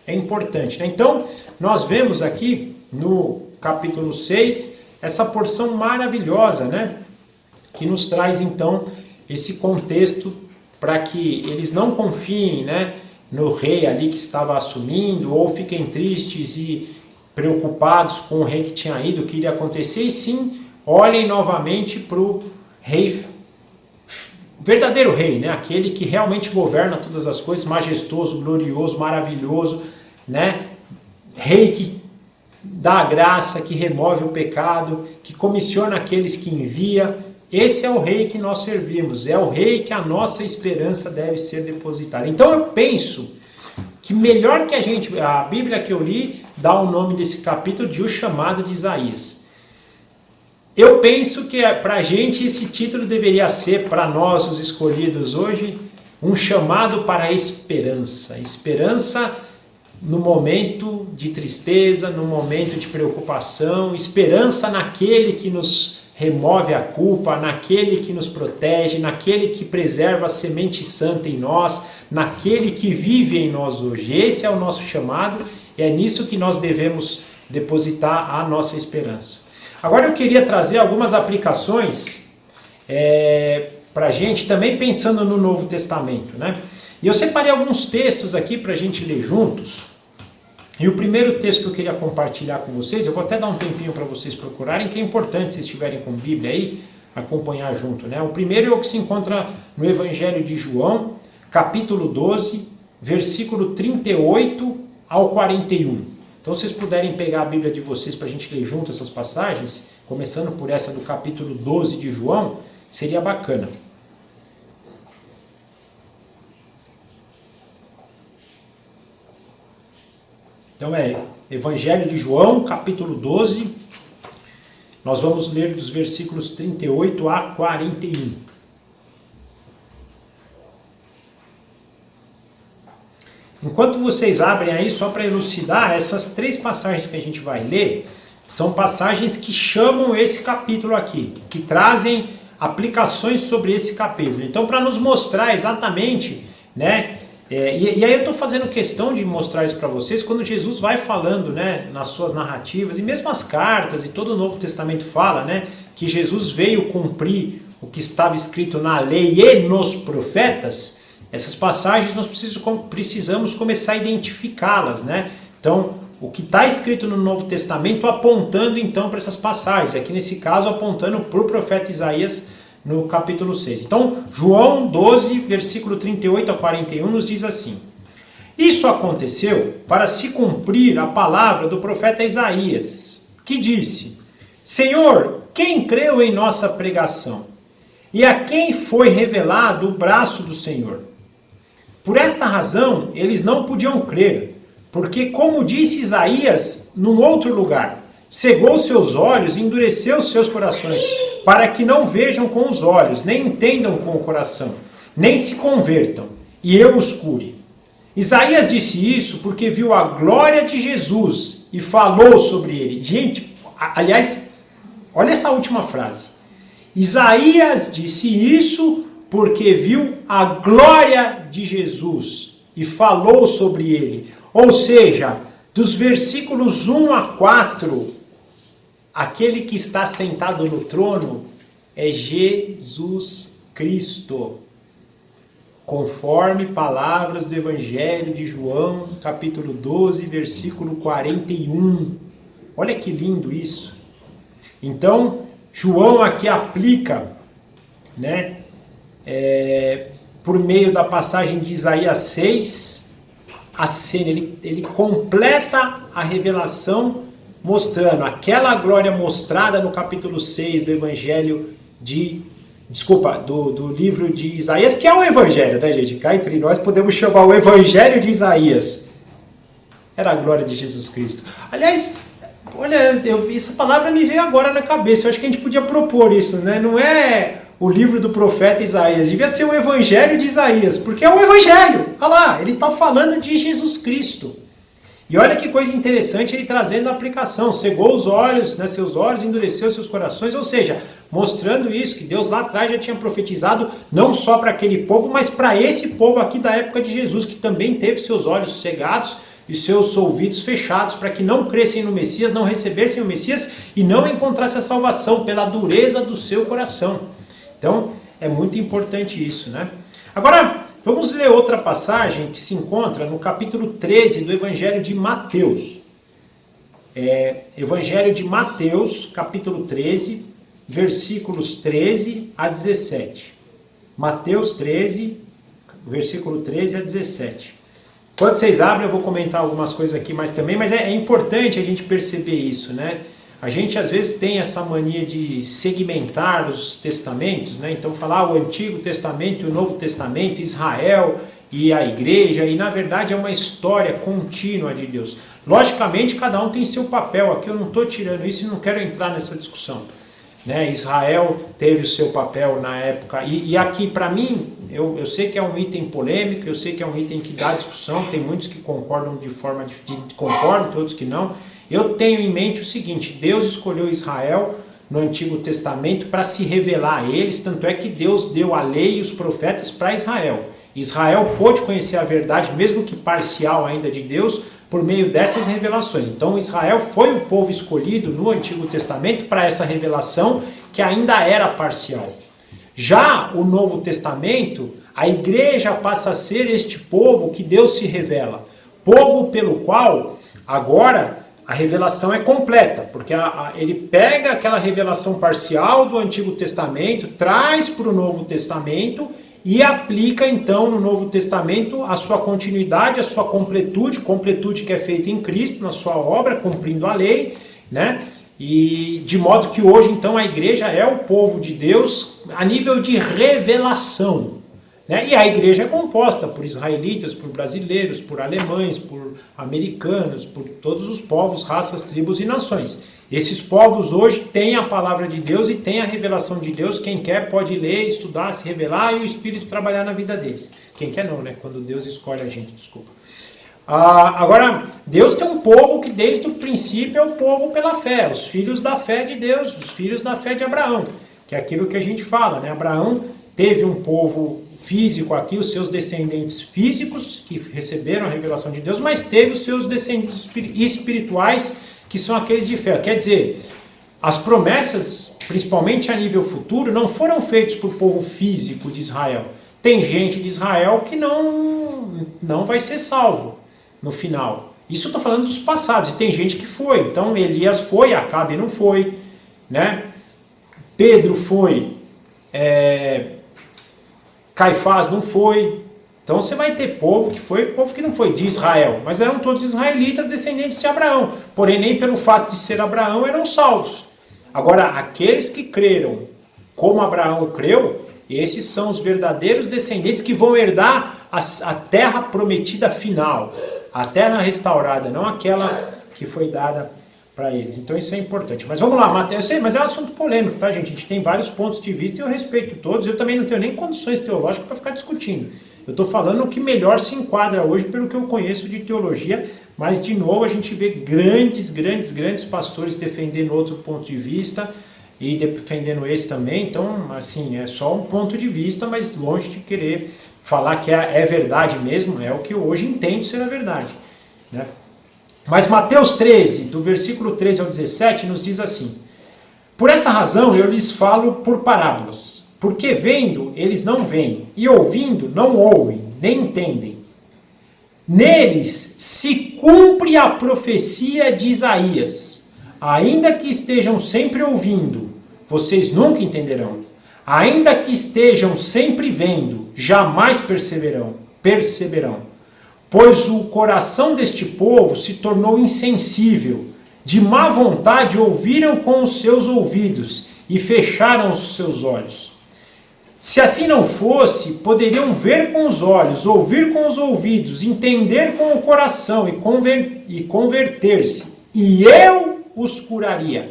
A: é importante, né? Então, nós vemos aqui no capítulo 6, essa porção maravilhosa, né? Que nos traz então esse contexto para que eles não confiem, né, no rei ali que estava assumindo, ou fiquem tristes e preocupados com o rei que tinha ido, o que iria acontecer, e sim olhem novamente para o rei, verdadeiro rei, né, aquele que realmente governa todas as coisas, majestoso, glorioso, maravilhoso, né, rei que dá a graça, que remove o pecado, que comissiona aqueles que envia. Esse é o rei que nós servimos, é o rei que a nossa esperança deve ser depositada. Então eu penso que melhor que a Bíblia que eu li dá o nome desse capítulo de O Chamado de Isaías. Eu penso que para a gente esse título deveria ser, para nós os escolhidos hoje, um chamado para a esperança. Esperança no momento de tristeza, no momento de preocupação, esperança naquele que nos remove a culpa, naquele que nos protege, naquele que preserva a semente santa em nós, naquele que vive em nós hoje. Esse é o nosso chamado e é nisso que nós devemos depositar a nossa esperança. Agora eu queria trazer algumas aplicações para a gente, também pensando no Novo Testamento, né? E eu separei alguns textos aqui para a gente ler juntos. E o primeiro texto que eu queria compartilhar com vocês, eu vou até dar um tempinho para vocês procurarem, que é importante, se estiverem com Bíblia aí, acompanhar junto, né? O primeiro é o que se encontra no Evangelho de João, capítulo 12, versículo 38 ao 41. Então, se vocês puderem pegar a Bíblia de vocês para a gente ler junto essas passagens, começando por essa do capítulo 12 de João, seria bacana. Então é Evangelho de João, capítulo 12, nós vamos ler dos versículos 38 a 41. Enquanto vocês abrem aí, só para elucidar, essas três passagens que a gente vai ler, são passagens que chamam esse capítulo aqui, que trazem aplicações sobre esse capítulo. Então, para nos mostrar exatamente, né? E aí eu estou fazendo questão de mostrar isso para vocês quando Jesus vai falando, né, nas suas narrativas, e mesmo as cartas, e todo o Novo Testamento fala, né, que Jesus veio cumprir o que estava escrito na lei e nos profetas. Essas passagens nós precisamos começar a identificá-las, né? Então, o que está escrito no Novo Testamento apontando então para essas passagens, aqui nesse caso apontando para o profeta Isaías no capítulo 6. Então, João 12, versículo 38 a 41 nos diz assim: Isso aconteceu para se cumprir a palavra do profeta Isaías, que disse: Senhor, quem creu em nossa pregação? E a quem foi revelado o braço do Senhor? Por esta razão, eles não podiam crer, porque, como disse Isaías num outro lugar, cegou seus olhos e endureceu seus corações, para que não vejam com os olhos, nem entendam com o coração, nem se convertam, e eu os cure. Isaías disse isso porque viu a glória de Jesus e falou sobre ele. Gente, aliás, olha essa última frase. Isaías disse isso porque viu a glória de Jesus e falou sobre ele. Ou seja, dos versículos 1 a 4, aquele que está sentado no trono é Jesus Cristo, conforme palavras do Evangelho de João, capítulo 12, versículo 41. Olha que lindo isso. Então, João aqui aplica, né, por meio da passagem de Isaías 6, a cena, ele completa a revelação mostrando aquela glória mostrada no capítulo 6 do Evangelho do livro de Isaías, que é o Evangelho, né, gente? Cá entre nós podemos chamar o Evangelho de Isaías. Era a glória de Jesus Cristo. Aliás, olha, essa palavra me veio agora na cabeça. Eu acho que a gente podia propor isso, né? Não é o livro do profeta Isaías, devia ser o Evangelho de Isaías, porque é o Evangelho. Olha lá, ele está falando de Jesus Cristo. E olha que coisa interessante ele trazendo a aplicação. Cegou os olhos, né, seus olhos, endureceu seus corações, ou seja, mostrando isso, que Deus lá atrás já tinha profetizado não só para aquele povo, mas para esse povo aqui da época de Jesus, que também teve seus olhos cegados e seus ouvidos fechados, para que não crescem no Messias, não recebessem o Messias e não encontrassem a salvação pela dureza do seu coração. Então, é muito importante isso, né? Agora, vamos ler outra passagem que se encontra no capítulo 13 do Evangelho de Mateus. Evangelho de Mateus, capítulo 13, versículos 13 a 17. Mateus 13, versículo 13 a 17. Quando vocês abrem, eu vou comentar algumas coisas aqui mais também, mas é importante a gente perceber isso, né? A gente às vezes tem essa mania de segmentar os testamentos, né? Então falar o Antigo Testamento e o Novo Testamento, Israel e a igreja, e na verdade é uma história contínua de Deus. Logicamente cada um tem seu papel aqui, eu não estou tirando isso e não quero entrar nessa discussão, né? Israel teve o seu papel na época, e aqui para mim, eu sei que é um item polêmico, eu sei que é um item que dá discussão, tem muitos que concordam de forma concordam, todos que não. Eu tenho em mente o seguinte: Deus escolheu Israel no Antigo Testamento para se revelar a eles, tanto é que Deus deu a lei e os profetas para Israel. Israel pôde conhecer a verdade, mesmo que parcial ainda, de Deus, por meio dessas revelações. Então Israel foi o povo escolhido no Antigo Testamento para essa revelação que ainda era parcial. Já o Novo Testamento, a igreja passa a ser este povo que Deus se revela. Povo pelo qual agora a revelação é completa, porque ele pega aquela revelação parcial do Antigo Testamento, traz para o Novo Testamento e aplica então no Novo Testamento a sua continuidade, a sua completude que é feita em Cristo, na sua obra, cumprindo a lei, né? E de modo que hoje então a igreja é o povo de Deus a nível de revelação. Né? E a igreja é composta por israelitas, por brasileiros, por alemães, por americanos, por todos os povos, raças, tribos e nações. Esses povos hoje têm a palavra de Deus e têm a revelação de Deus. Quem quer pode ler, estudar, se revelar e o Espírito trabalhar na vida deles. Quem quer não, né? Quando Deus escolhe a gente, desculpa. Agora, Deus tem um povo que desde o princípio é o povo pela fé, os filhos da fé de Deus, os filhos da fé de Abraão, que é aquilo que a gente fala, né? Abraão teve um povo físico aqui, os seus descendentes físicos que receberam a revelação de Deus, mas teve os seus descendentes espirituais que são aqueles de fé. Quer dizer, as promessas, principalmente a nível futuro, não foram feitas para o povo físico de Israel. Tem gente de Israel que não vai ser salvo no final. Isso eu estou falando dos passados, e tem gente que foi. Então Elias foi, Acabe não foi, né? Pedro foi, Caifás não foi. Então você vai ter povo que foi, povo que não foi, de Israel. Mas eram todos israelitas, descendentes de Abraão. Porém, nem pelo fato de ser Abraão eram salvos. Agora, aqueles que creram como Abraão creu, esses são os verdadeiros descendentes que vão herdar a terra prometida final. A terra restaurada, não aquela que foi dada para eles. Então isso é importante. Mas vamos lá, Mateus. Eu sei, mas é um assunto polêmico, tá, gente? A gente tem vários pontos de vista e eu respeito todos. Eu também não tenho nem condições teológicas para ficar discutindo. Eu estou falando o que melhor se enquadra hoje pelo que eu conheço de teologia, mas de novo a gente vê grandes pastores defendendo outro ponto de vista e defendendo esse também. Então, assim, é só um ponto de vista, mas longe de querer falar que é verdade mesmo, é o que eu hoje entendo ser a verdade, né? Mas Mateus 13, do versículo 13 ao 17, nos diz assim: por essa razão eu lhes falo por parábolas, porque vendo eles não veem, e ouvindo não ouvem, nem entendem. Neles se cumpre a profecia de Isaías: ainda que estejam sempre ouvindo, vocês nunca entenderão. Ainda que estejam sempre vendo, jamais perceberão. Pois o coração deste povo se tornou insensível, de má vontade ouviram com os seus ouvidos e fecharam os seus olhos. Se assim não fosse, poderiam ver com os olhos, ouvir com os ouvidos, entender com o coração e converter-se, e eu os curaria.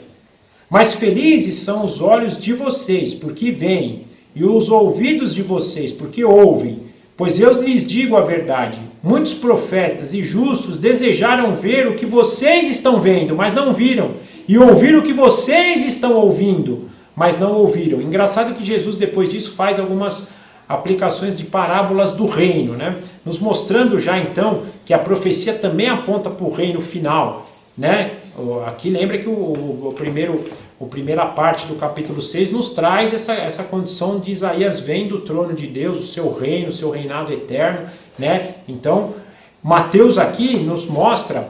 A: Mas felizes são os olhos de vocês, porque veem, e os ouvidos de vocês, porque ouvem. Pois eu lhes digo a verdade, muitos profetas e justos desejaram ver o que vocês estão vendo, mas não viram, e ouvir o que vocês estão ouvindo, mas não ouviram. Engraçado que Jesus, depois disso, faz algumas aplicações de parábolas do reino, né? Nos mostrando já então que a profecia também aponta para o reino final, né? Aqui lembra que a primeira parte do capítulo 6 nos traz essa condição de Isaías vendo o trono de Deus, o seu reino, o seu reinado eterno, né? Então, Mateus aqui nos mostra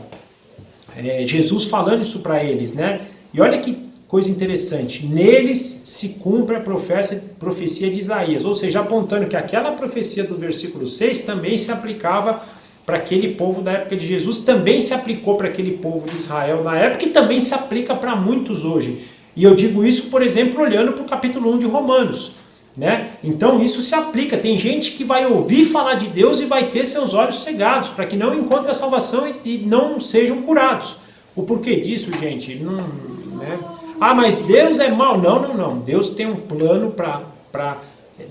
A: Jesus falando isso para eles, né? E olha que coisa interessante, neles se cumpre a profecia de Isaías, ou seja, apontando que aquela profecia do versículo 6 também se aplicava para aquele povo da época de Jesus, também se aplicou para aquele povo de Israel na época e também se aplica para muitos hoje. E eu digo isso, por exemplo, olhando para o capítulo 1 de Romanos, né? Então isso se aplica. Tem gente que vai ouvir falar de Deus e vai ter seus olhos cegados para que não encontre a salvação e não sejam curados. O porquê disso, gente? Não, né? Ah, mas Deus é mau. Não. Deus tem um plano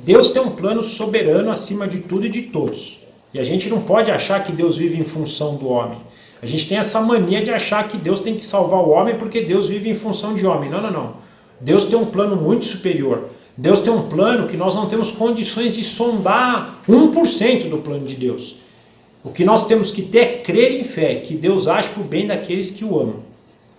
A: Deus tem um plano soberano acima de tudo e de todos. E a gente não pode achar que Deus vive em função do homem. A gente tem essa mania de achar que Deus tem que salvar o homem porque Deus vive em função de homem. Não. Deus tem um plano muito superior. Deus tem um plano que nós não temos condições de sondar 1% do plano de Deus. O que nós temos que ter é crer em fé, que Deus age para o bem daqueles que o amam.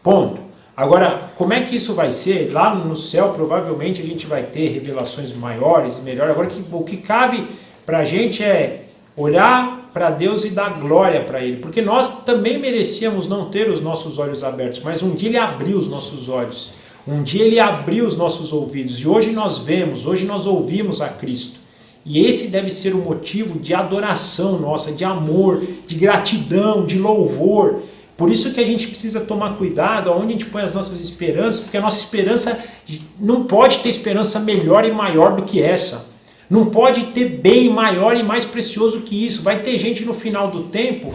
A: Ponto. Agora, como é que isso vai ser? Lá no céu, provavelmente, a gente vai ter revelações maiores e melhores. Agora, o que cabe para a gente é olhar para Deus e dar glória para Ele. Porque nós também merecíamos não ter os nossos olhos abertos, mas um dia Ele abriu os nossos olhos. Um dia Ele abriu os nossos ouvidos. E hoje nós vemos, hoje nós ouvimos a Cristo. E esse deve ser o motivo de adoração nossa, de amor, de gratidão, de louvor. Por isso que a gente precisa tomar cuidado aonde a gente põe as nossas esperanças, porque a nossa esperança não pode ter esperança melhor e maior do que essa. Não pode ter bem maior e mais precioso que isso. Vai ter gente no final do tempo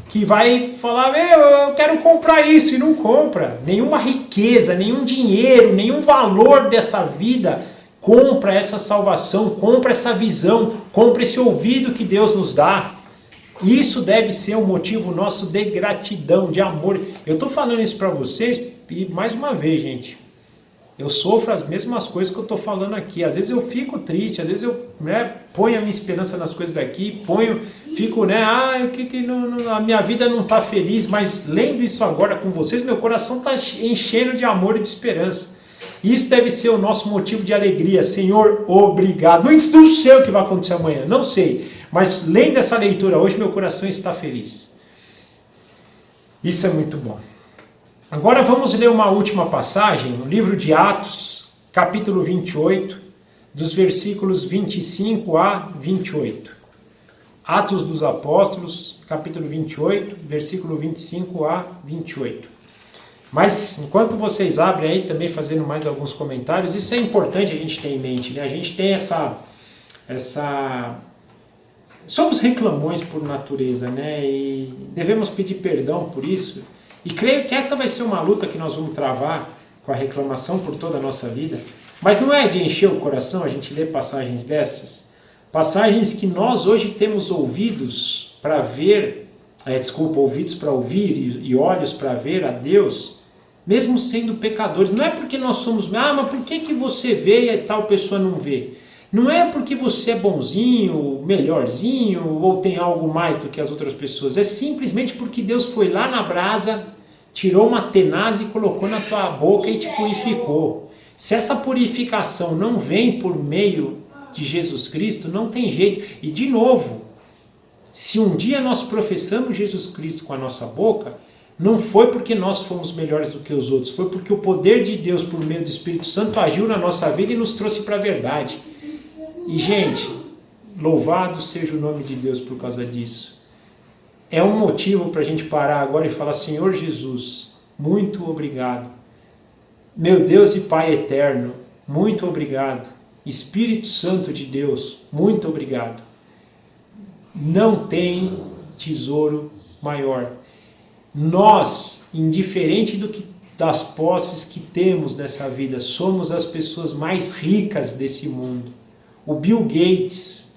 A: que vai falar, eu quero comprar isso, e não compra. Nenhuma riqueza, nenhum dinheiro, nenhum valor dessa vida compra essa salvação, compra essa visão, compra esse ouvido que Deus nos dá. Isso deve ser um motivo nosso de gratidão, de amor. Eu estou falando isso para vocês e mais uma vez, gente, eu sofro as mesmas coisas que eu estou falando aqui. Às vezes eu fico triste, às vezes eu ponho a minha esperança nas coisas daqui, fico, a minha vida não está feliz, mas lendo isso agora com vocês, meu coração está enchendo de amor e de esperança. Isso deve ser o nosso motivo de alegria. Senhor, obrigado. Não sei o que vai acontecer amanhã, não sei. Mas lendo essa leitura hoje, meu coração está feliz. Isso é muito bom. Agora vamos ler uma última passagem no livro de Atos, capítulo 28, dos versículos 25 a 28. Atos dos Apóstolos, capítulo 28, versículo 25 a 28. Mas enquanto vocês abrem aí também fazendo mais alguns comentários, isso é importante a gente ter em mente, né? A gente tem essa somos reclamões por natureza, né? E devemos pedir perdão por isso. E creio que essa vai ser uma luta que nós vamos travar com a reclamação por toda a nossa vida. Mas não é de encher o coração a gente ler passagens dessas. Passagens que nós hoje temos ouvidos para ver, ouvidos para ouvir e olhos para ver a Deus, mesmo sendo pecadores. Não é porque nós somos, mas por que você vê e tal pessoa não vê? Não é porque você é bonzinho, melhorzinho, ou tem algo mais do que as outras pessoas. É simplesmente porque Deus foi lá na brasa, tirou uma tenaz e colocou na tua boca e te purificou. Se essa purificação não vem por meio de Jesus Cristo, não tem jeito. E de novo, se um dia nós professamos Jesus Cristo com a nossa boca, não foi porque nós fomos melhores do que os outros, foi porque o poder de Deus por meio do Espírito Santo agiu na nossa vida e nos trouxe para a verdade. E, gente, louvado seja o nome de Deus por causa disso. É um motivo para a gente parar agora e falar, Senhor Jesus, muito obrigado. Meu Deus e Pai eterno, muito obrigado. Espírito Santo de Deus, muito obrigado. Não tem tesouro maior. Nós, indiferente das posses que temos nessa vida, somos as pessoas mais ricas desse mundo. O Bill Gates,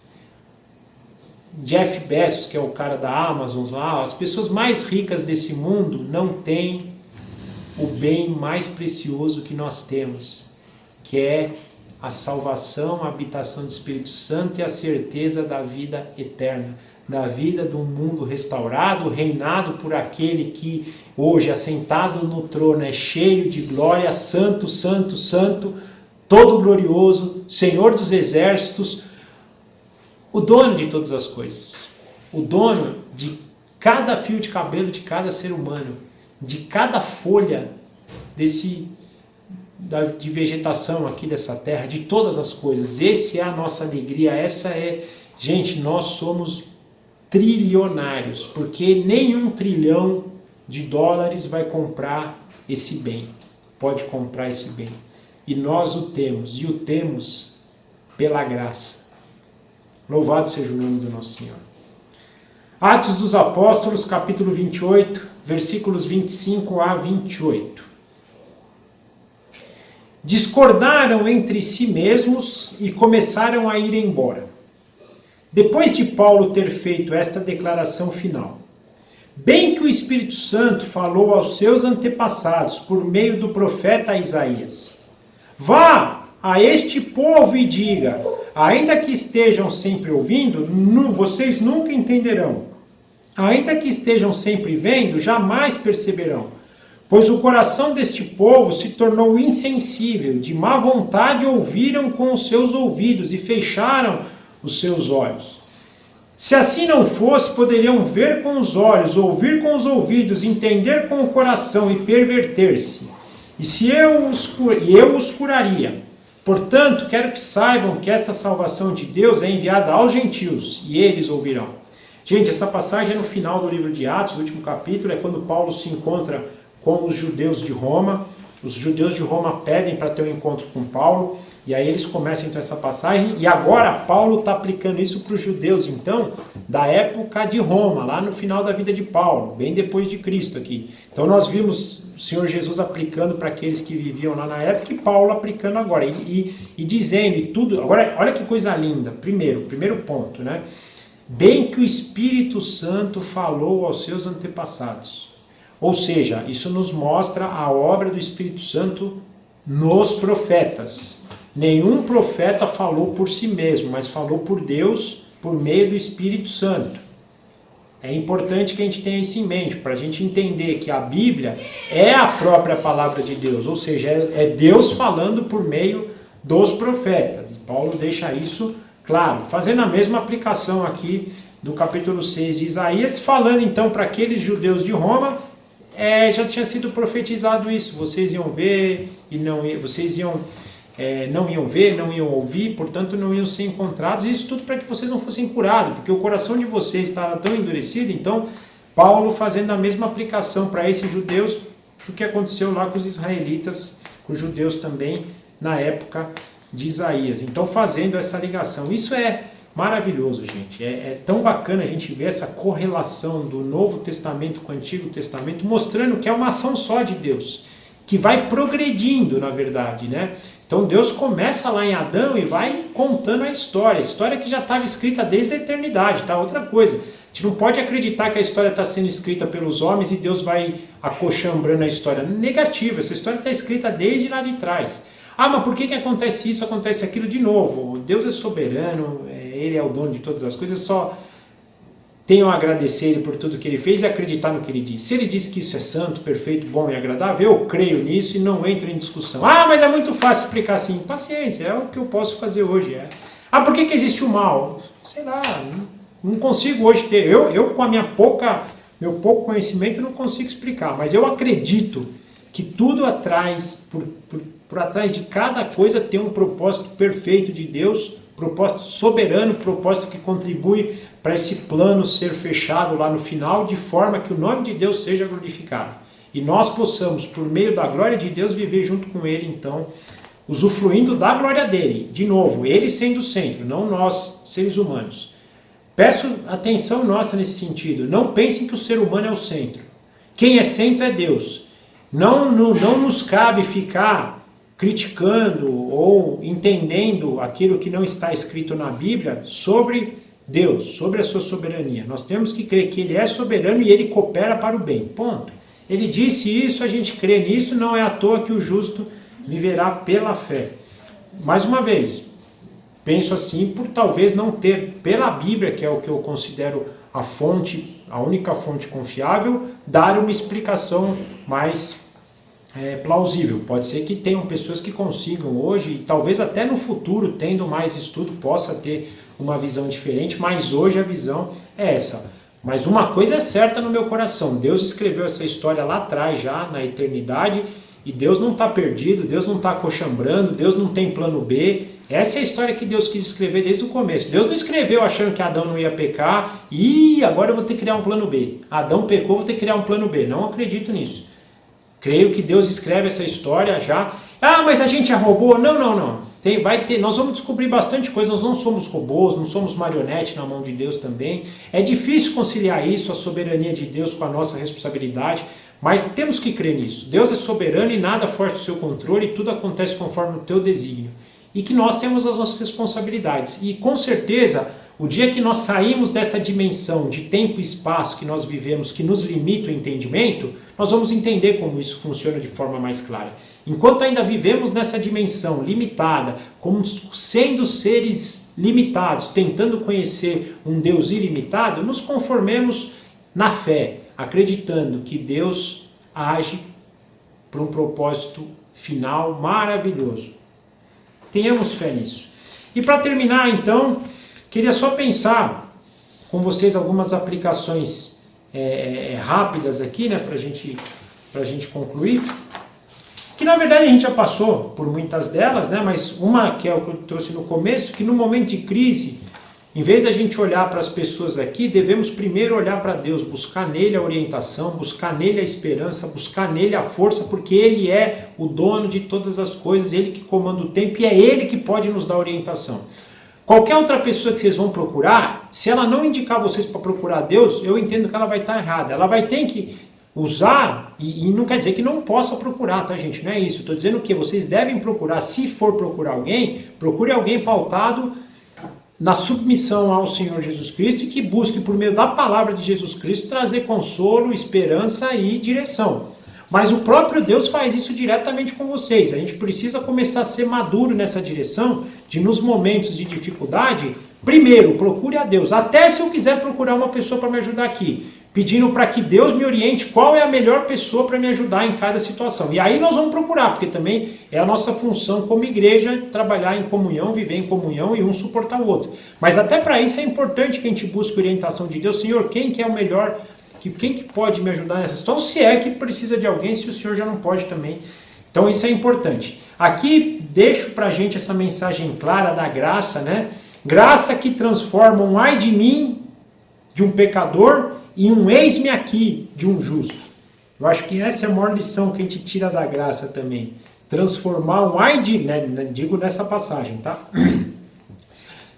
A: Jeff Bezos, que é o cara da Amazon lá, as pessoas mais ricas desse mundo não têm o bem mais precioso que nós temos, que é a salvação, a habitação do Espírito Santo e a certeza da vida eterna, da vida de um mundo restaurado, reinado por aquele que hoje, assentado no trono, é cheio de glória, santo, santo, santo, todo glorioso, Senhor dos exércitos, o dono de todas as coisas, o dono de cada fio de cabelo de cada ser humano, de cada folha de vegetação aqui dessa terra, de todas as coisas. Essa é a nossa alegria, gente, nós somos trilionários, porque nenhum trilhão de dólares vai comprar esse bem, pode comprar esse bem. E nós o temos, e o temos pela graça. Louvado seja o nome do nosso Senhor. Atos dos Apóstolos, capítulo 28, versículos 25 a 28. Discordaram entre si mesmos e começaram a ir embora. Depois de Paulo ter feito esta declaração final, bem que o Espírito Santo falou aos seus antepassados por meio do profeta Isaías: vá a este povo e diga, ainda que estejam sempre ouvindo, vocês nunca entenderão. Ainda que estejam sempre vendo, jamais perceberão. Pois o coração deste povo se tornou insensível, de má vontade ouviram com os seus ouvidos e fecharam os seus olhos. Se assim não fosse, poderiam ver com os olhos, ouvir com os ouvidos, entender com o coração e perverter-se. E eu os curaria. Portanto, quero que saibam que esta salvação de Deus é enviada aos gentios, e eles ouvirão. Gente, essa passagem é no final do livro de Atos, o último capítulo, é quando Paulo se encontra com os judeus de Roma. Os judeus de Roma pedem para ter um encontro com Paulo, e aí eles começam então essa passagem, e agora Paulo está aplicando isso para os judeus, então, da época de Roma, lá no final da vida de Paulo, bem depois de Cristo aqui. Então nós vimos o Senhor Jesus aplicando para aqueles que viviam lá na época, e Paulo aplicando agora, e dizendo, e tudo. Agora, olha que coisa linda, primeiro ponto, né? Bem que o Espírito Santo falou aos seus antepassados. Ou seja, isso nos mostra a obra do Espírito Santo nos profetas. Nenhum profeta falou por si mesmo, mas falou por Deus por meio do Espírito Santo. É importante que a gente tenha isso em mente, para a gente entender que a Bíblia é a própria palavra de Deus, ou seja, é Deus falando por meio dos profetas. E Paulo deixa isso claro, fazendo a mesma aplicação aqui do capítulo 6 de Isaías, falando então para aqueles judeus de Roma, já tinha sido profetizado isso, vocês iam ver e não iam ver, não iam ouvir, portanto não iam ser encontrados, isso tudo para que vocês não fossem curados, porque o coração de vocês estava tão endurecido. Então Paulo fazendo a mesma aplicação para esses judeus do que aconteceu lá com os israelitas, com os judeus também na época de Isaías. Então fazendo essa ligação, isso é maravilhoso, gente, é tão bacana a gente ver essa correlação do Novo Testamento com o Antigo Testamento, mostrando que é uma ação só de Deus, que vai progredindo na verdade, né? Então Deus começa lá em Adão e vai contando a história que já estava escrita desde a eternidade, tá? Outra coisa, a gente não pode acreditar que a história está sendo escrita pelos homens e Deus vai acochambrando a história. Negativo, essa história está escrita desde lá de trás. Ah, mas por que acontece isso, acontece aquilo de novo? Deus é soberano, Ele é o dono de todas as coisas, só tenham a agradecer Ele por tudo que Ele fez e acreditar no que Ele diz. Se Ele diz que isso é santo, perfeito, bom e agradável, eu creio nisso e não entro em discussão. Ah, mas é muito fácil explicar assim. Paciência, é o que eu posso fazer hoje. Ah, por que existe o mal? Sei lá, não consigo hoje ter. Eu com a meu pouco conhecimento, não consigo explicar, mas eu acredito que tudo atrás, por atrás de cada coisa tem um propósito perfeito de Deus, propósito soberano, propósito que contribui para esse plano ser fechado lá no final, de forma que o nome de Deus seja glorificado. E nós possamos, por meio da glória de Deus, viver junto com Ele, então, usufruindo da glória dEle. De novo, Ele sendo o centro, não nós, seres humanos. Peço atenção nossa nesse sentido. Não pensem que o ser humano é o centro. Quem é centro é Deus. Não nos cabe ficar criticando ou entendendo aquilo que não está escrito na Bíblia sobre Deus, sobre a sua soberania. Nós temos que crer que Ele é soberano e Ele coopera para o bem. Ponto. Ele disse isso, a gente crê nisso, não é à toa que o justo viverá pela fé. Mais uma vez, penso assim por talvez não ter, pela Bíblia, que é o que eu considero a fonte, a única fonte confiável, dar uma explicação mais plausível. Pode ser que tenham pessoas que consigam hoje, e talvez até no futuro, tendo mais estudo, possa ter uma visão diferente, mas hoje a visão é essa. Mas uma coisa é certa no meu coração, Deus escreveu essa história lá atrás, já na eternidade, e Deus não está perdido, Deus não está acochambrando, Deus não tem plano B. Essa é a história que Deus quis escrever desde o começo. Deus não escreveu achando que Adão não ia pecar, e agora eu vou ter que criar um plano B. Adão pecou, vou ter que criar um plano B. Não acredito nisso. Creio que Deus escreve essa história já. Ah, mas a gente é robô? Não. Nós vamos descobrir bastante coisa. Nós não somos robôs, não somos marionete na mão de Deus também. É difícil conciliar isso, a soberania de Deus, com a nossa responsabilidade, mas temos que crer nisso. Deus é soberano e nada foge do seu controle, e tudo acontece conforme o teu desígnio. E que nós temos as nossas responsabilidades. E com certeza, o dia que nós saímos dessa dimensão de tempo e espaço que nós vivemos, que nos limita o entendimento, nós vamos entender como isso funciona de forma mais clara. Enquanto ainda vivemos nessa dimensão limitada, como sendo seres limitados, tentando conhecer um Deus ilimitado, nos conformemos na fé, acreditando que Deus age para um propósito final maravilhoso. Tenhamos fé nisso. E para terminar, então, queria só pensar com vocês algumas aplicações rápidas aqui, né, para a gente concluir. Que na verdade a gente já passou por muitas delas, né, mas uma que é o que eu trouxe no começo, que no momento de crise, em vez de a gente olhar para as pessoas aqui, devemos primeiro olhar para Deus, buscar nele a orientação, buscar nele a esperança, buscar nele a força, porque ele é o dono de todas as coisas, ele que comanda o tempo e é ele que pode nos dar orientação. Qualquer outra pessoa que vocês vão procurar, se ela não indicar vocês para procurar Deus, eu entendo que ela vai estar errada. Ela vai ter que usar, e não quer dizer que não possa procurar, tá, gente? Não é isso. Estou dizendo que vocês devem procurar, se for procurar alguém, procure alguém pautado na submissão ao Senhor Jesus Cristo e que busque, por meio da palavra de Jesus Cristo, trazer consolo, esperança e direção. Mas o próprio Deus faz isso diretamente com vocês. A gente precisa começar a ser maduro nessa direção, de nos momentos de dificuldade, primeiro, procure a Deus. Até se eu quiser procurar uma pessoa para me ajudar aqui, pedindo para que Deus me oriente qual é a melhor pessoa para me ajudar em cada situação. E aí nós vamos procurar, porque também é a nossa função como igreja trabalhar em comunhão, viver em comunhão e um suportar o outro. Mas até para isso é importante que a gente busque orientação de Deus. Senhor, quem que é o melhor, quem que pode me ajudar nessa situação? Se é que precisa de alguém, se o Senhor já não pode também. Então isso é importante. Aqui deixo para a gente essa mensagem clara da graça, né? Graça que transforma um ai de mim, de um pecador, e um eis-me aqui de um justo. Eu acho que essa é a maior lição que a gente tira da graça também. Transformar um ai de, né, digo nessa passagem, tá?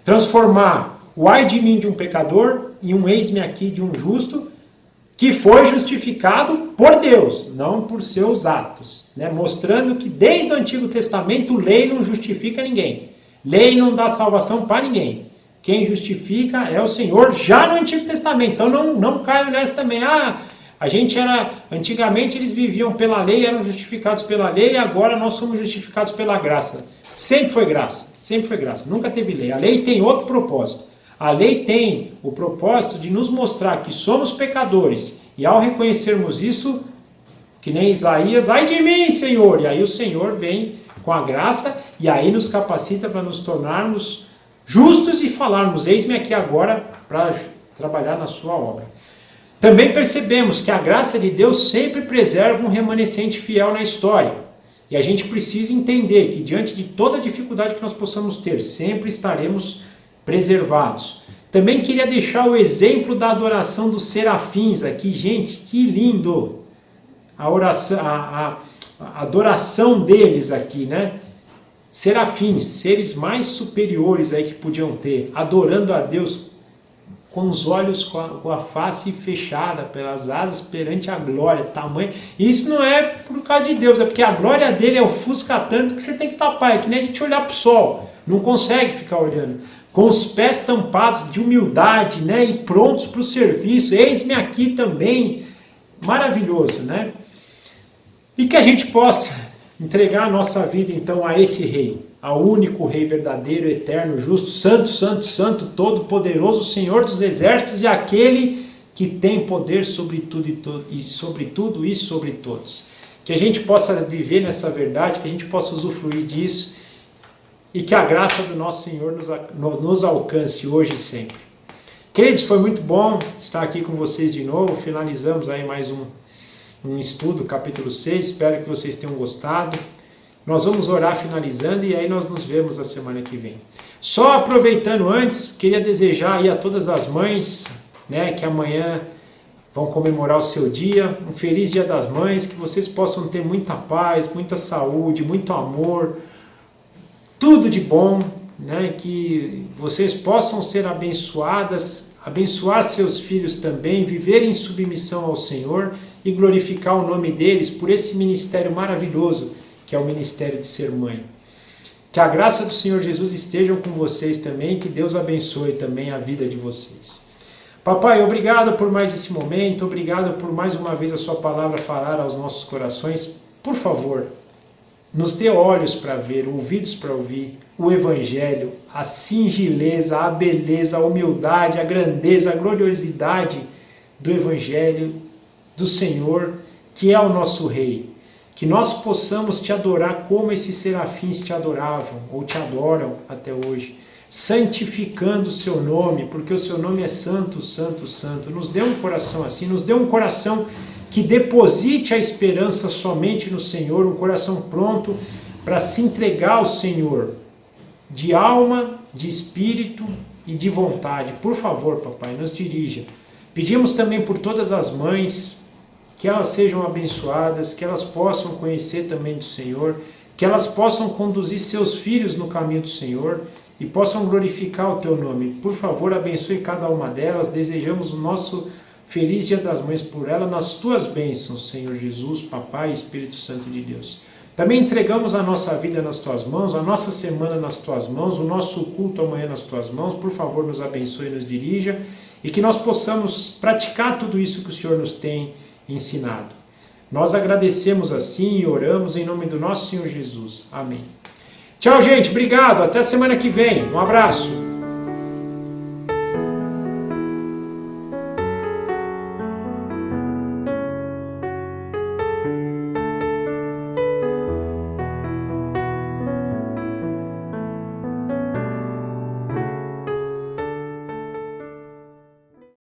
A: Transformar o ai de mim de um pecador e um eis-me aqui de um justo, que foi justificado por Deus, não por seus atos, né? Mostrando que desde o Antigo Testamento lei não justifica ninguém. Lei não dá salvação para ninguém. Quem justifica é o Senhor já no Antigo Testamento. Então não caio nessa também. Antigamente eles viviam pela lei, eram justificados pela lei, e agora nós somos justificados pela graça. Sempre foi graça, nunca teve lei. A lei tem outro propósito. A lei tem o propósito de nos mostrar que somos pecadores. E ao reconhecermos isso, que nem Isaías, ai de mim, Senhor! E aí o Senhor vem com a graça e aí nos capacita para nos tornarmos justos e falarmos, eis-me aqui agora para trabalhar na sua obra. Também percebemos que a graça de Deus sempre preserva um remanescente fiel na história. E a gente precisa entender que diante de toda a dificuldade que nós possamos ter, sempre estaremos preservados. Também queria deixar o exemplo da adoração dos serafins aqui. Gente, que lindo! A adoração deles aqui, né? Serafins, seres mais superiores aí que podiam ter, adorando a Deus com os olhos, com a face fechada, pelas asas, perante a glória, tamanho. Isso não é por causa de Deus, é porque a glória dele ofusca tanto que você tem que tapar. É que nem a gente olhar para o sol, não consegue ficar olhando. Com os pés tampados de humildade, né, e prontos para o serviço. Eis-me aqui também. Maravilhoso, né? E que a gente possa entregar a nossa vida, então, a esse Rei, ao único Rei verdadeiro, eterno, justo, santo, santo, santo, todo-poderoso, Senhor dos exércitos e aquele que tem poder sobre tudo e sobre tudo e sobre todos. Que a gente possa viver nessa verdade, que a gente possa usufruir disso e que a graça do nosso Senhor nos alcance hoje e sempre. Queridos, foi muito bom estar aqui com vocês de novo. Finalizamos aí mais um estudo, capítulo 6, espero que vocês tenham gostado. Nós vamos orar finalizando e aí nós nos vemos a semana que vem. Só aproveitando antes, queria desejar aí a todas as mães, né, que amanhã vão comemorar o seu dia, um feliz Dia das Mães, que vocês possam ter muita paz, muita saúde, muito amor, tudo de bom, né, que vocês possam ser abençoadas, abençoar seus filhos também, viver em submissão ao Senhor e glorificar o nome deles por esse ministério maravilhoso que é o ministério de ser mãe. Que a graça do Senhor Jesus esteja com vocês também, que Deus abençoe também a vida de vocês. Papai, obrigado por mais esse momento, obrigado por mais uma vez a sua palavra falar aos nossos corações. Por favor, nos dê olhos para ver, ouvidos para ouvir o Evangelho, a singeleza, a beleza, a humildade, a grandeza, a gloriosidade do Evangelho do Senhor, que é o nosso Rei. que nós possamos te adorar como esses serafins te adoravam, ou te adoram até hoje, santificando o seu nome, porque o seu nome é santo, santo, santo. Nos dê um coração assim, nos dê um coração que deposite a esperança somente no Senhor, um coração pronto para se entregar ao Senhor, de alma, de espírito e de vontade. Por favor, papai, nos dirija. Pedimos também por todas as mães, que elas sejam abençoadas, que elas possam conhecer também do Senhor, que elas possam conduzir seus filhos no caminho do Senhor e possam glorificar o teu nome. Por favor, abençoe cada uma delas. Desejamos o nosso feliz Dia das Mães por ela, nas tuas bênçãos, Senhor Jesus, Papai e Espírito Santo de Deus. Também entregamos a nossa vida nas tuas mãos, a nossa semana nas tuas mãos, o nosso culto amanhã nas tuas mãos. Por favor, nos abençoe e nos dirija e que nós possamos praticar tudo isso que o Senhor nos tem ensinado. Nós agradecemos assim e oramos em nome do nosso Senhor Jesus. Amém. Tchau, gente. Obrigado. Até semana que vem. Um abraço.